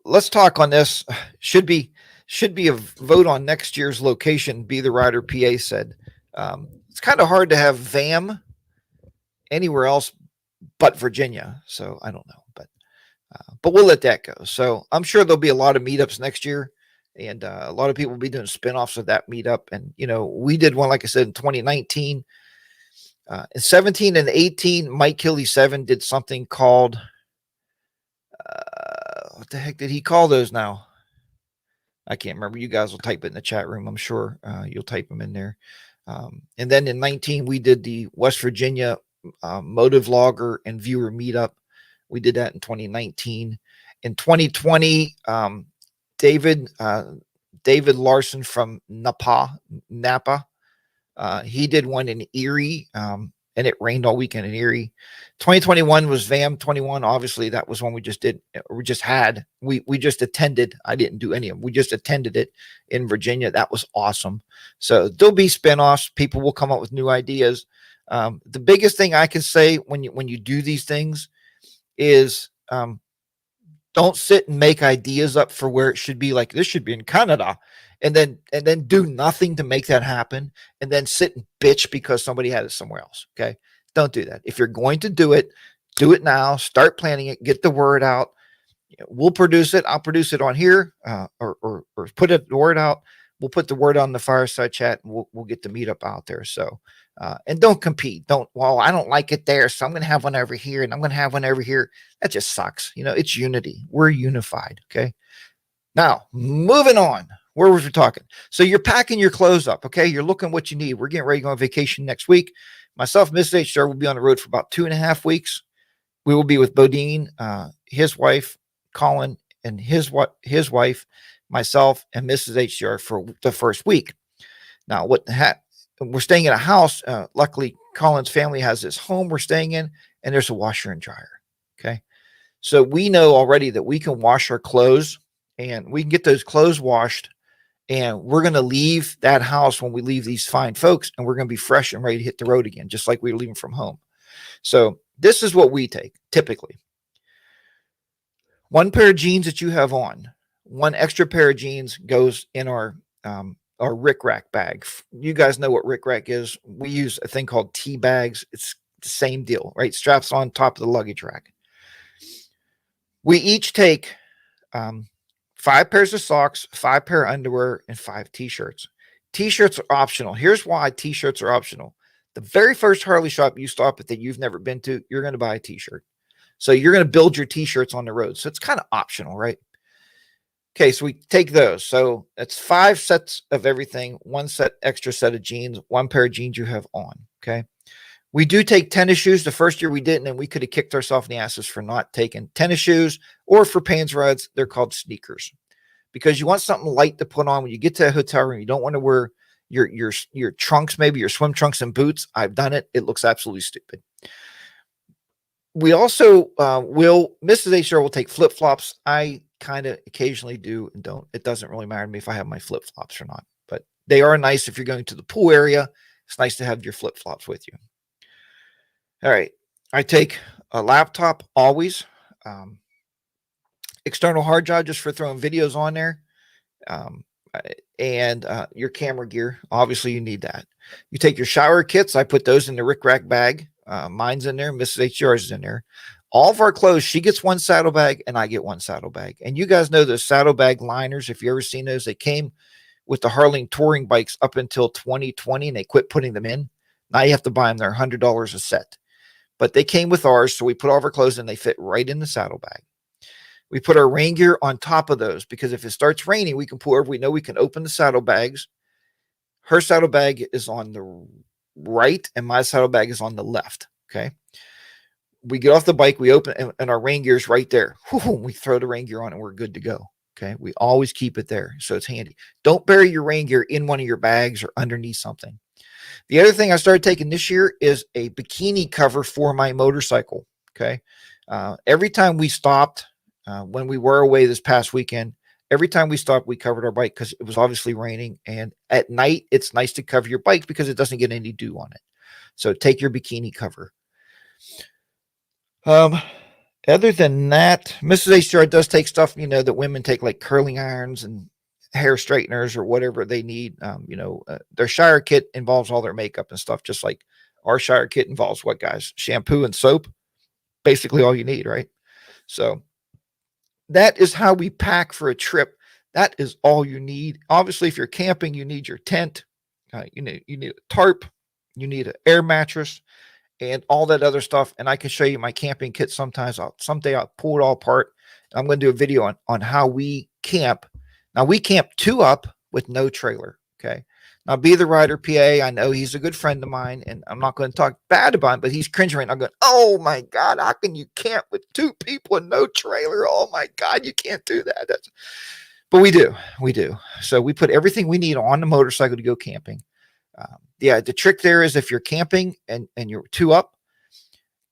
let's talk on this. Should be a vote on next year's location. Be the Rider PA said. It's kind of hard to have VAM anywhere else but Virginia. So I don't know, but we'll let that go. So I'm sure there'll be a lot of meetups next year, and a lot of people will be doing spinoffs of that meetup. And we did one, like I said, in 2019, in 17 and 18. Mike Hilly 7 did something called what the heck did he call those now? I can't remember. You guys will type it in the chat room. I'm sure you'll type them in there. And then in 19, we did the West Virginia motive logger and viewer meetup. We did that in 2019. In 2020, David Larson from Napa, he did one in Erie, and it rained all weekend in Erie. 2021 was VAM 21. Obviously, that was one we just did. We just attended. I didn't do any of them. We just attended it in Virginia. That was awesome. So there'll be spinoffs. People will come up with new ideas. The biggest thing I can say when you do these things is don't sit and make ideas up for where it should be. Like this should be in Canada, and then do nothing to make that happen, and then sit and bitch because somebody had it somewhere else. Okay, don't do that. If you're going to do it now. Start planning it. Get the word out. We'll produce it. I'll produce it on here, or put the word out. We'll put the word on the fireside chat, and we'll get the meetup out there. So, and don't compete. Well, I don't like it there, so I'm going to have one over here, and I'm going to have one over here. That just sucks. It's unity. We're unified. Okay. Now, moving on. Where was we talking? So you're packing your clothes up. Okay. You're looking what you need. We're getting ready to go on vacation next week. Myself, Mrs. HDR will be on the road for about 2.5 weeks. We will be with Bodine, his wife, Colin, and his wife, myself, and Mrs. HDR for the first week. Now, we're staying in a house. Luckily, Colin's family has this home we're staying in, and there's a washer and dryer. Okay. So we know already that we can wash our clothes, and we can get those clothes washed, and we're going to leave that house when we leave these fine folks, and we're going to be fresh and ready to hit the road again, just like we were leaving from home. So this is what we take typically. One pair of jeans that you have on, one extra pair of jeans goes in our Rick Rack bag. You guys know what Rick Rack is. We use a thing called tea bags. It's the same deal, right? Straps on top of the luggage rack. We each take 5 pairs of socks, 5 pair of underwear, and 5 t-shirts. T-shirts are optional. Here's why t-shirts are optional. The very first Harley shop you stop at that you've never been to, you're going to buy a t-shirt. So you're going to build your t-shirts on the road. So it's kind of optional, right? Okay, so we take those. So that's 5 sets of everything, 1 extra set of jeans, 1 pair of jeans you have on. Okay. We do take tennis shoes. The first year we didn't, and we could have kicked ourselves in the asses for not taking tennis shoes, or for Pans Rods, they're called sneakers, because you want something light to put on when you get to a hotel room. You don't want to wear your trunks, maybe your swim trunks and boots. I've done it. It looks absolutely stupid. We also Mrs. HR will take flip-flops. I kind of occasionally do and don't. It doesn't really matter to me if I have my flip-flops or not, but they are nice if you're going to the pool area. It's nice to have your flip-flops with you. All right. I take a laptop always, external hard drive just for throwing videos on there, and your camera gear. Obviously, you need that. You take your shower kits. I put those in the Rick Rack bag. Mine's in there. Mrs. HR's is in there. All of our clothes, she gets 1 saddlebag, and I get 1 saddlebag. And you guys know those saddlebag liners. If you ever seen those, they came with the Harley touring bikes up until 2020, and they quit putting them in. Now you have to buy them. They're $100 a set. But they came with ours, so we put all of our clothes in. They fit right in the saddlebag. We put our rain gear on top of those, because if it starts raining, we can pull over. We know we can open the saddlebags. Her saddlebag is on the right, and my saddlebag is on the left. Okay. We get off the bike, we open, and our rain gear is right there. We throw the rain gear on, and we're good to go. Okay. We always keep it there. So it's handy. Don't bury your rain gear in one of your bags or underneath something. The other thing I started taking this year is a bikini cover for my motorcycle. Okay. Every time we stopped, when we were away this past weekend, every time we stopped, we covered our bike because it was obviously raining. And at night, it's nice to cover your bike because it doesn't get any dew on it. So take your bikini cover. Other than that, Mrs. HDR does take stuff, that women take, like curling irons and hair straighteners or whatever they need. Their shower kit involves all their makeup and stuff, just like our shower kit involves what, guys? Shampoo and soap, basically all you need, right? So that is how we pack for a trip. That is all you need. Obviously, if you're camping, you need your tent. You need a tarp. You need an air mattress and all that other stuff. And I can show you my camping kit sometimes. Someday I'll pull it all apart. I'm going to do a video on how we camp. Now, we camp 2-up with no trailer. Okay. Now, Be the Rider PA, I know he's a good friend of mine, and I'm not going to talk bad about him, but he's cringing right now. I'm going, oh my God, how can you camp with 2 people and no trailer? Oh my God, you can't do that. But we do. So we put everything we need on the motorcycle to go camping. The trick there is if you're camping and you're 2-up,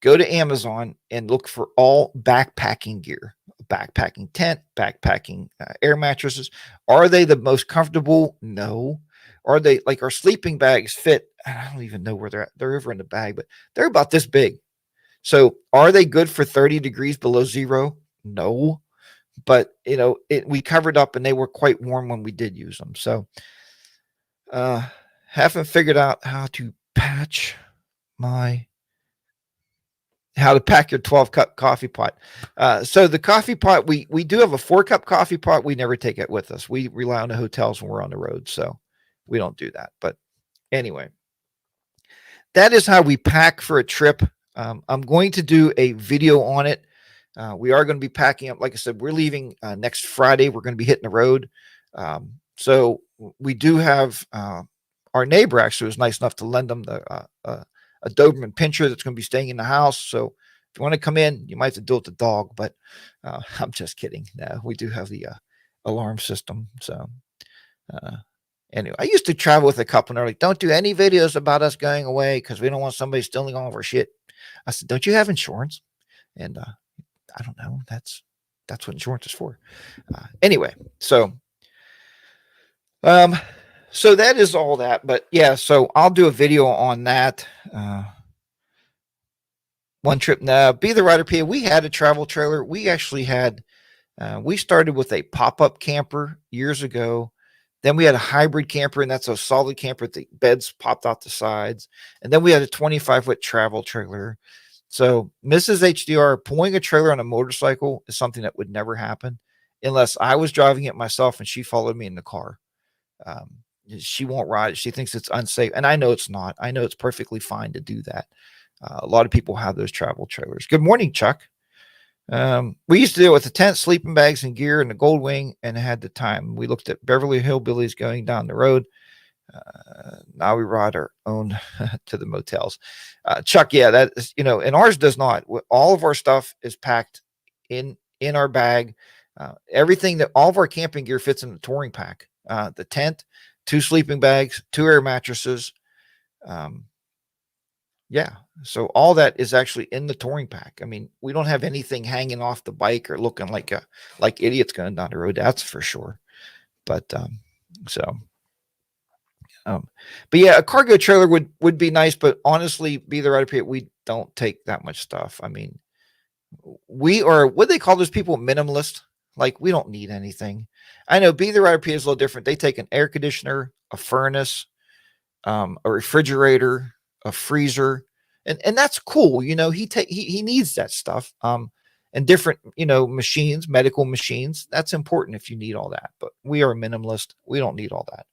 go to Amazon and look for all backpacking gear, backpacking tent, backpacking air mattresses. Are they the most comfortable? No. Are they like our sleeping bags fit? I don't even know where they're at. They're over in the bag, but they're about this big. So are they good for 30 degrees below zero? No. But, we covered up and they were quite warm when we did use them. So, haven't figured out how to pack your 12-cup coffee pot. So the coffee pot, we do have a 4-cup coffee pot. We never take it with us. We rely on the hotels when we're on the road. So we don't do that. But anyway, that is how we pack for a trip. I'm going to do a video on it. We are going to be packing up. Like I said, we're leaving next Friday. We're going to be hitting the road. So we do have our neighbor actually was nice enough to lend them a Doberman Pinscher that's going to be staying in the house. So if you want to come in, you might have to deal with the dog, but I'm just kidding. No, we do have the alarm system. So anyway, I used to travel with a couple and they're like, don't do any videos about us going away because we don't want somebody stealing all of our shit. I said, don't you have insurance? And I don't know. That's what insurance is for. Anyway, so that is all that. But yeah, so I'll do a video on that. One trip now, Be the Rider PA. We had a travel trailer. We actually had, we started with a pop-up camper years ago. Then we had a hybrid camper, and that's a solid camper. The beds popped out the sides. And then we had a 25-foot travel trailer. So Mrs. HDR pulling a trailer on a motorcycle is something that would never happen unless I was driving it myself and she followed me in the car. She won't ride it. She thinks it's unsafe. And I know it's not. I know it's perfectly fine to do that. A lot of people have those travel trailers. Good morning, Chuck. We used to do it with the tent, sleeping bags, and gear, and the Gold Wing, and had the time. We looked at Beverly Hillbillies going down the road. Now we ride our own to the motels. Chuck, yeah, that is, and ours does not. All of our stuff is packed in our bag. Everything all of our camping gear fits in the touring pack. The tent, 2 sleeping bags, 2 air mattresses. Yeah. So all that is actually in the touring pack. I mean, we don't have anything hanging off the bike or looking like idiots going down the road. That's for sure. But, but yeah, a cargo trailer would be nice, but honestly, Be the Rider PA, we don't take that much stuff. I mean, we are, what they call those people, minimalist. Like, we don't need anything. I know Be the Rider PA is a little different. They take an air conditioner, a furnace, a refrigerator, a freezer, and that's cool. He needs that stuff. And different, machines, medical machines. That's important if you need all that. But we are minimalist. We don't need all that.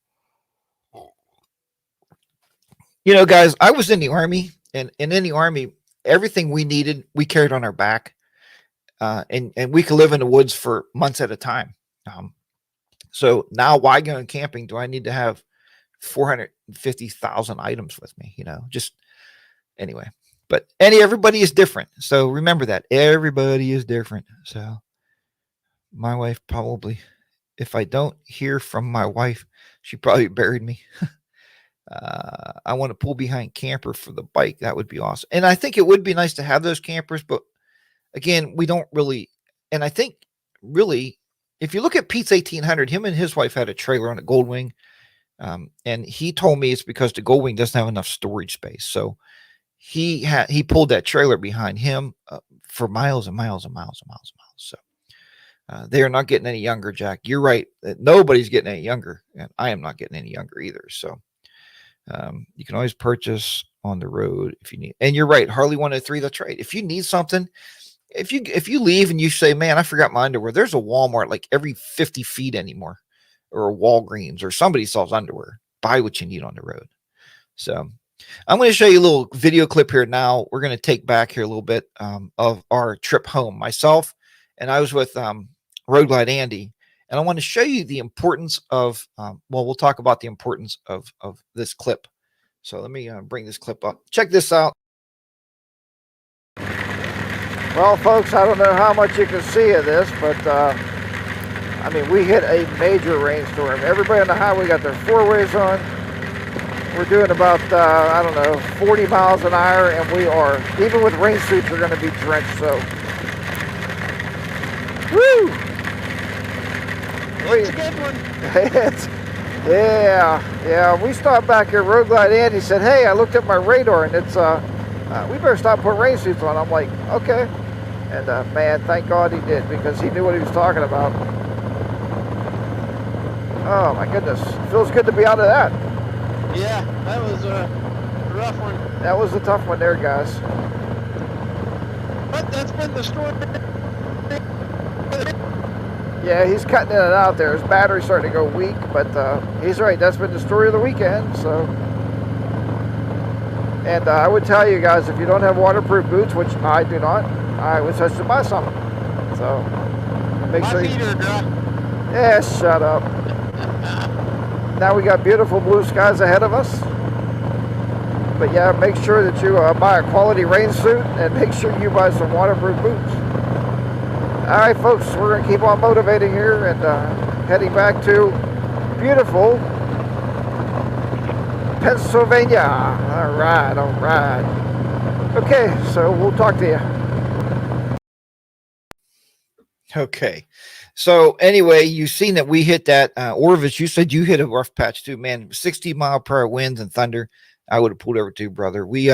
Guys, I was in the Army, and in the Army, everything we needed, we carried on our back. And we could live in the woods for months at a time. So now why going camping? Do I need to have 450,000 items with me? Just anyway, but everybody is different. So remember that everybody is different. So my wife probably If I don't hear from my wife, she probably buried me. I want to pull behind camper for the bike. That would be awesome. And I think it would be nice to have those campers, but again, we don't really. And I think really, if you look at Pete's 1800, him and his wife had a trailer on a Goldwing. And he told me it's because the Goldwing doesn't have enough storage space. So he pulled that trailer behind him for miles and miles and miles and miles and miles. So they are not getting any younger, Jack. You're right. Nobody's getting any younger, and I am not getting any younger either. So you can always purchase on the road if you need. And you're right, Harley 103. That's right. If you need something, if you leave and you say, "Man, I forgot my underwear," there's a Walmart like every 50 feet anymore, or a Walgreens, or somebody sells underwear. Buy what you need on the road. So I'm going to show you a little video clip here now. We're going to take back here a little bit of our trip home. Myself and I was with Road Glide Andy, and I want to show you the importance of. We'll talk about the importance of this clip. So let me bring this clip up. Check this out. Well, folks, I don't know how much you can see of this, but I mean, we hit a major rainstorm. Everybody on the highway got their four-ways on. We're doing about, I don't know, 40 miles an hour, and we are, even with rain suits, we're going to be drenched, so. Woo! It's a good one. Yeah. We stopped back here. Road Glide Andy said, "Hey, I looked at my radar, and it's, we better stop putting rain suits on." I'm like, okay. And man, thank God he did, because he knew what he was talking about. Oh my goodness, feels good to be out of that. Yeah, that was a rough one. That was a tough one there, guys. But that's been the story. Yeah, he's cutting in and out there. His battery's starting to go weak, but he's right. That's been the story of the weekend. So, and I would tell you guys, if you don't have waterproof boots, which I do not, I would suggest to buy some. So, make sure. My feet are dry. Yeah, shut up. Now we got beautiful blue skies ahead of us. But yeah, make sure that you buy a quality rain suit, and make sure you buy some waterproof boots. All right, folks, we're going to keep on motivating here and heading back to beautiful Pennsylvania. All right. Okay, so we'll talk to you. Okay. So anyway, you've seen that we hit that. Orvis, you said you hit a rough patch too, man. 60-mile-per-hour winds and thunder. I would have pulled over too, brother. We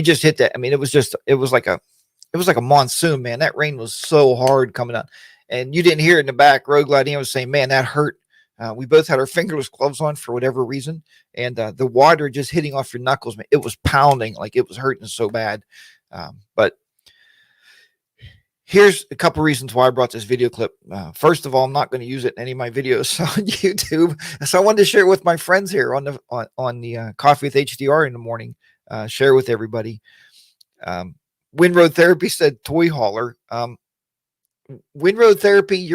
just hit that. I mean, it was like a monsoon, man. That rain was so hard coming out, and you didn't hear it in the back. Road Gliding was saying, "Man, that hurt." We both had our fingerless gloves on for whatever reason, and the water just hitting off your knuckles, man. It was pounding, like it was hurting so bad. But here's a couple reasons why I brought this video clip. First of all, I'm not going to use it in any of my videos on YouTube, so I wanted to share it with my friends here on the Coffee with HDR in the morning. Share with everybody. Windroad Therapy said toy hauler. Windroad Therapy,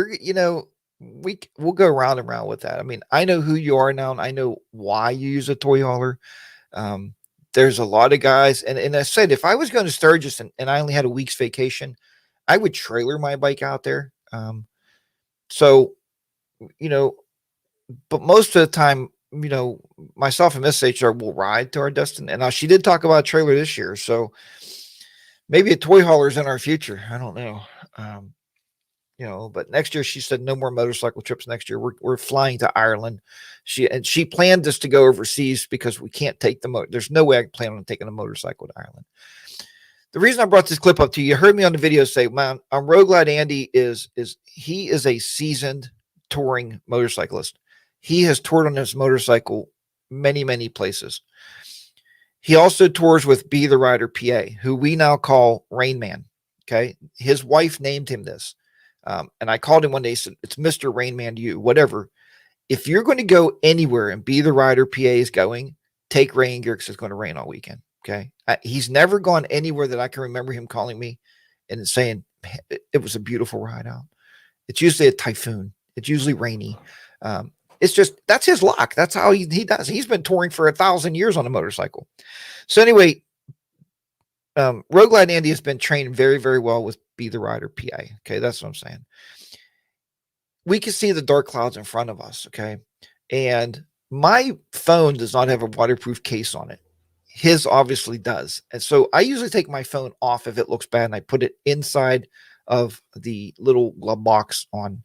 we'll go round and round with that. I mean, I know who you are now, and I know why you use a toy hauler. There's a lot of guys, and I said, if I was going to Sturgis and I only had a week's vacation, I would trailer my bike out there. So, but most of the time, myself and Miss HR will ride to our destination. And now she did talk about a trailer this year, so maybe a toy hauler is in our future. I don't know. But next year she said no more motorcycle trips next year. We're flying to Ireland. She planned us to go overseas because we can't take there's no way I can plan on taking a motorcycle to Ireland. The reason I brought this clip up to you heard me on the video say, man, Road Glide Andy is a seasoned touring motorcyclist. He has toured on his motorcycle many, many places. He also tours with Be the Rider PA, who we now call Rain Man. Okay. His wife named him this. And I called him one day, said, "It's Mr. Rain Man to you, whatever. If you're going to go anywhere and Be the Rider PA is going, take rain gear because it's going to rain all weekend." Okay. He's never gone anywhere that I can remember him calling me and saying it was a beautiful ride out. It's usually a typhoon. It's usually rainy. It's just, that's his luck. That's how he does. He's been touring for 1,000 years on a motorcycle. So anyway, Road Glide Andy has been trained very, very well with Be the Rider PA. Okay, that's what I'm saying. we can see the dark clouds in front of us. Okay. And my phone does not have a waterproof case on it. His obviously does. And so I usually take my phone off if it looks bad and I put it inside of the little glove box on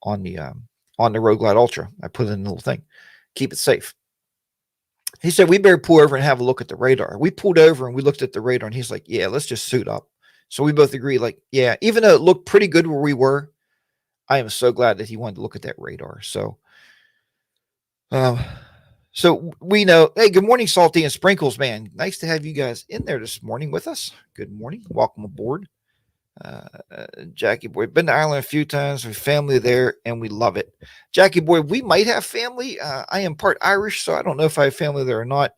the Road Glide Ultra. I put it in a little thing, keep it safe. He said, we better pull over and have a look at the radar. We pulled over and we looked at the radar and he's like, yeah, let's just suit up. So we both agreed, like, yeah, even though it looked pretty good where we were, I am so glad that he wanted to look at that radar. So, so we know, hey, good morning, Salty and Sprinkles, man. Nice to have you guys in there this morning with us. Good morning. Welcome aboard. Jackie boy, been to Ireland a few times. We have family there and we love it. Jackie boy, we might have family. I am part Irish, so I don't know if I have family there or not.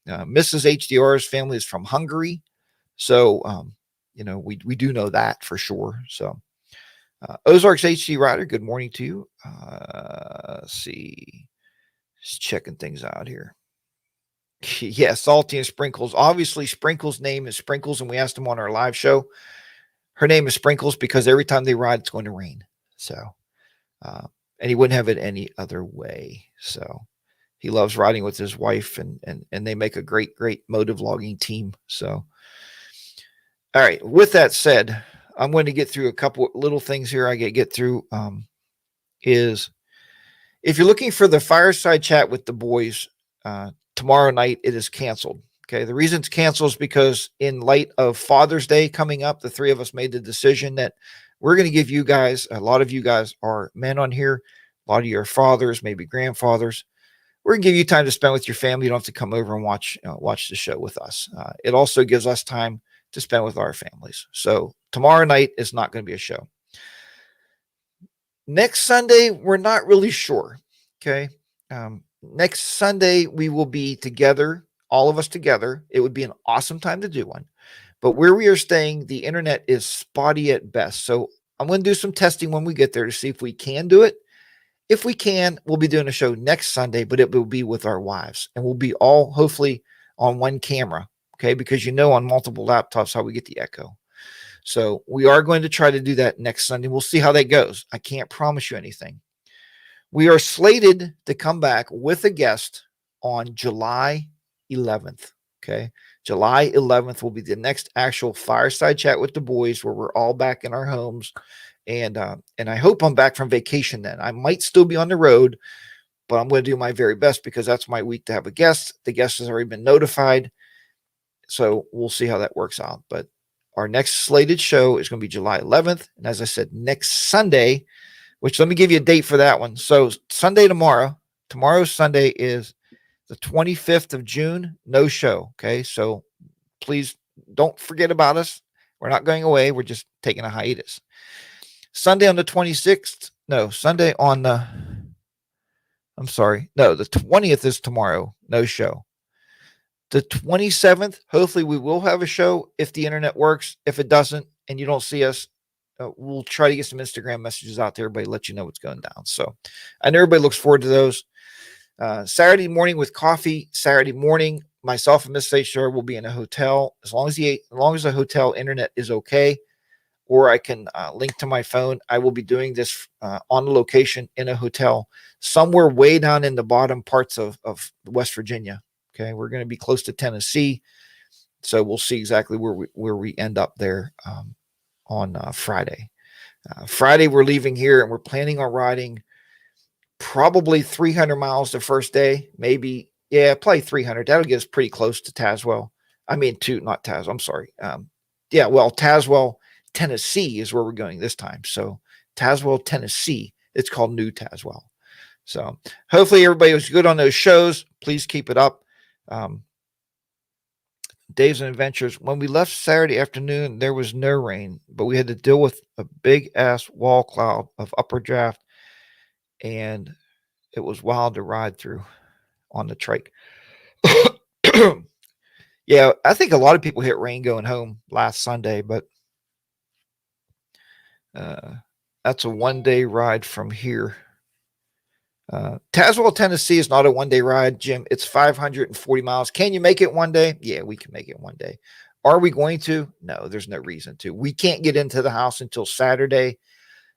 Mrs. HDR's family is from Hungary. So, we do know that for sure. So, Ozarks HD Rider, good morning to you. Let's see. Just checking things out here. Yeah, Salty and Sprinkles. Obviously, Sprinkles' name is Sprinkles, and we asked him on our live show. Her name is Sprinkles because every time they ride, it's going to rain. So, and he wouldn't have it any other way. So, he loves riding with his wife, and they make a great motovlogging team. So, all right. With that said, I'm going to get through a couple little things here. I get through. Is if you're looking for the fireside chat with the boys tomorrow night, it is canceled. Okay. The reason it's canceled is because in light of Father's Day coming up, the three of us made the decision that we're going to give you guys, a lot of you guys are men on here, a lot of your fathers, maybe grandfathers. We're going to give you time to spend with your family. You don't have to come over and watch the show with us. It also gives us time to spend with our families. So tomorrow night is not going to be a show. Next Sunday, we're not really sure. Okay. Next Sunday, we will be together, all of us together. It would be an awesome time to do one. But where we are staying, the internet is spotty at best. So I'm going to do some testing when we get there to see if we can do it. If we can, we'll be doing a show next Sunday, but it will be with our wives. And we'll be all hopefully on one camera. Okay. Because on multiple laptops how we get the echo. So we are going to try to do that next Sunday. We'll see how that goes. I can't promise you anything. We are slated to come back with a guest on July 11th. Okay. July 11th will be the next actual fireside chat with the boys where we're all back in our homes. And I hope I'm back from vacation then. I might still be on the road, but I'm going to do my very best because that's my week to have a guest. The guest has already been notified. So we'll see how that works out. But our next slated show is going to be July 11th. And as I said, next Sunday, which let me give you a date for that one. So tomorrow's Sunday is the 25th of June, no show. Okay. So please don't forget about us. We're not going away. We're just taking a hiatus. Sunday on the 26th. No, Sunday on the 20th is tomorrow. No show. The 27th, hopefully we will have a show if the internet works. If it doesn't and you don't see us, we'll try to get some Instagram messages out to everybody, let you know what's going down. So I know everybody looks forward to those. Saturday morning with coffee. Saturday morning, myself and Miss HR will be in a hotel as long as the hotel internet is okay, or I can link to my phone. I will be doing this on location in a hotel somewhere way down in the bottom parts of West Virginia. Okay, we're going to be close to Tennessee, so we'll see exactly where we end up there on Friday. Friday, we're leaving here, and we're planning on riding probably 300 miles the first day, maybe, probably 300. That'll get us pretty close to Tazewell. Not Tazewell, I'm sorry. Tazewell, Tennessee is where we're going this time. So Tazewell, Tennessee, it's called New Tazewell. So hopefully everybody was good on those shows. Please keep it up. Days and Adventures. When we left Saturday afternoon, there was no rain, but we had to deal with a big ass wall cloud of upper draft, and it was wild to ride through on the trike. Yeah, I think a lot of people hit rain going home last Sunday, but that's a one-day ride from here. Tazewell, Tennessee is not a one-day ride, Jim. It's 540 miles. Can you make it one day? Yeah, we can make it one day. Are we going to? No, there's no reason to. We can't get into the house until Saturday.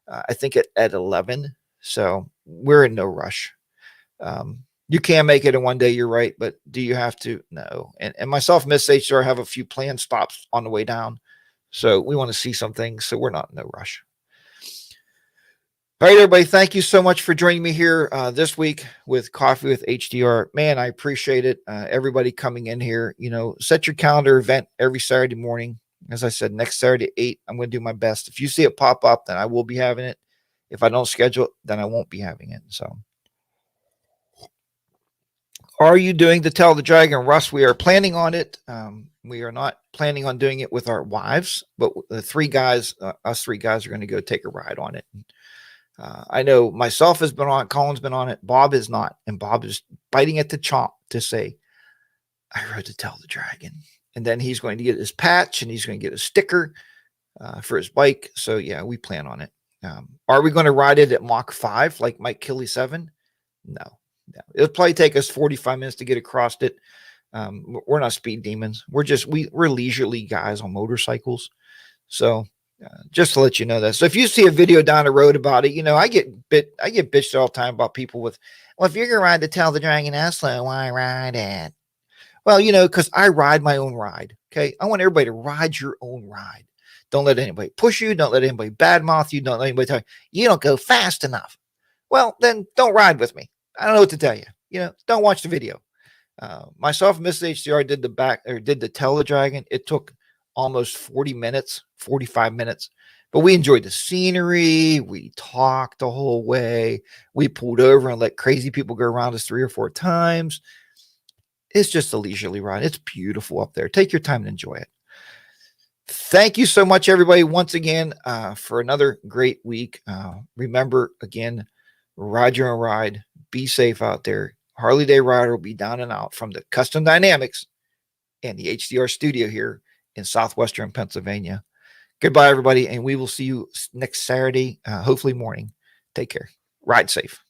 I think at 11. So we're in no rush. You can make it in one day, you're right, but do you have to? No. And myself and Miss HDR have a few planned stops on the way down. So we want to see some things. So we're not in no rush. All right, everybody. Thank you so much for joining me here this week with Coffee with HDR. Man, I appreciate it. Everybody coming in here. Set your calendar event every Saturday morning. As I said, next Saturday at 8, I'm going to do my best. If you see it pop up, then I will be having it. If I don't schedule it, then I won't be having it. So, are you doing the Tell the Dragon, Russ? We are planning on it. We are not planning on doing it with our wives, but the three guys, us three guys, are going to go take a ride on it. I know myself has been on it. Colin's been on it. Bob is not. And Bob is biting at the chomp to say, I rode to Tell the Dragon. And then he's going to get his patch and he's going to get a sticker for his bike. So, yeah, we plan on it. Are we going to ride it at Mach 5 like Mike Killy 7? No. It'll probably take us 45 minutes to get across it. We're not speed demons. We're leisurely guys on motorcycles. So, just to let you know that. So if you see a video down the road about it, I get bitched all the time about people with, well, if you're going to ride the Tell the Dragon that slow, why ride it? Well, because I ride my own ride. Okay. I want everybody to ride your own ride. Don't let anybody push you. Don't let anybody badmouth you. Don't let anybody tell you don't go fast enough. Well, then don't ride with me. I don't know what to tell you. Don't watch the video. Myself and Mrs. HDR did the Tell the Dragon. It took almost 40 minutes, 45 minutes, but we enjoyed the scenery. We talked the whole way. We pulled over and let crazy people go around us 3 or 4 times. It's just a leisurely ride. It's beautiful up there. Take your time and enjoy it. Thank you so much, everybody, once again, for another great week. Remember, again, ride your own ride. Be safe out there. Harley Day Rider will be down and out from the Custom Dynamics and the HDR studio here in southwestern Pennsylvania. Goodbye, everybody, and we will see you next Saturday, hopefully morning. Take care. Ride safe.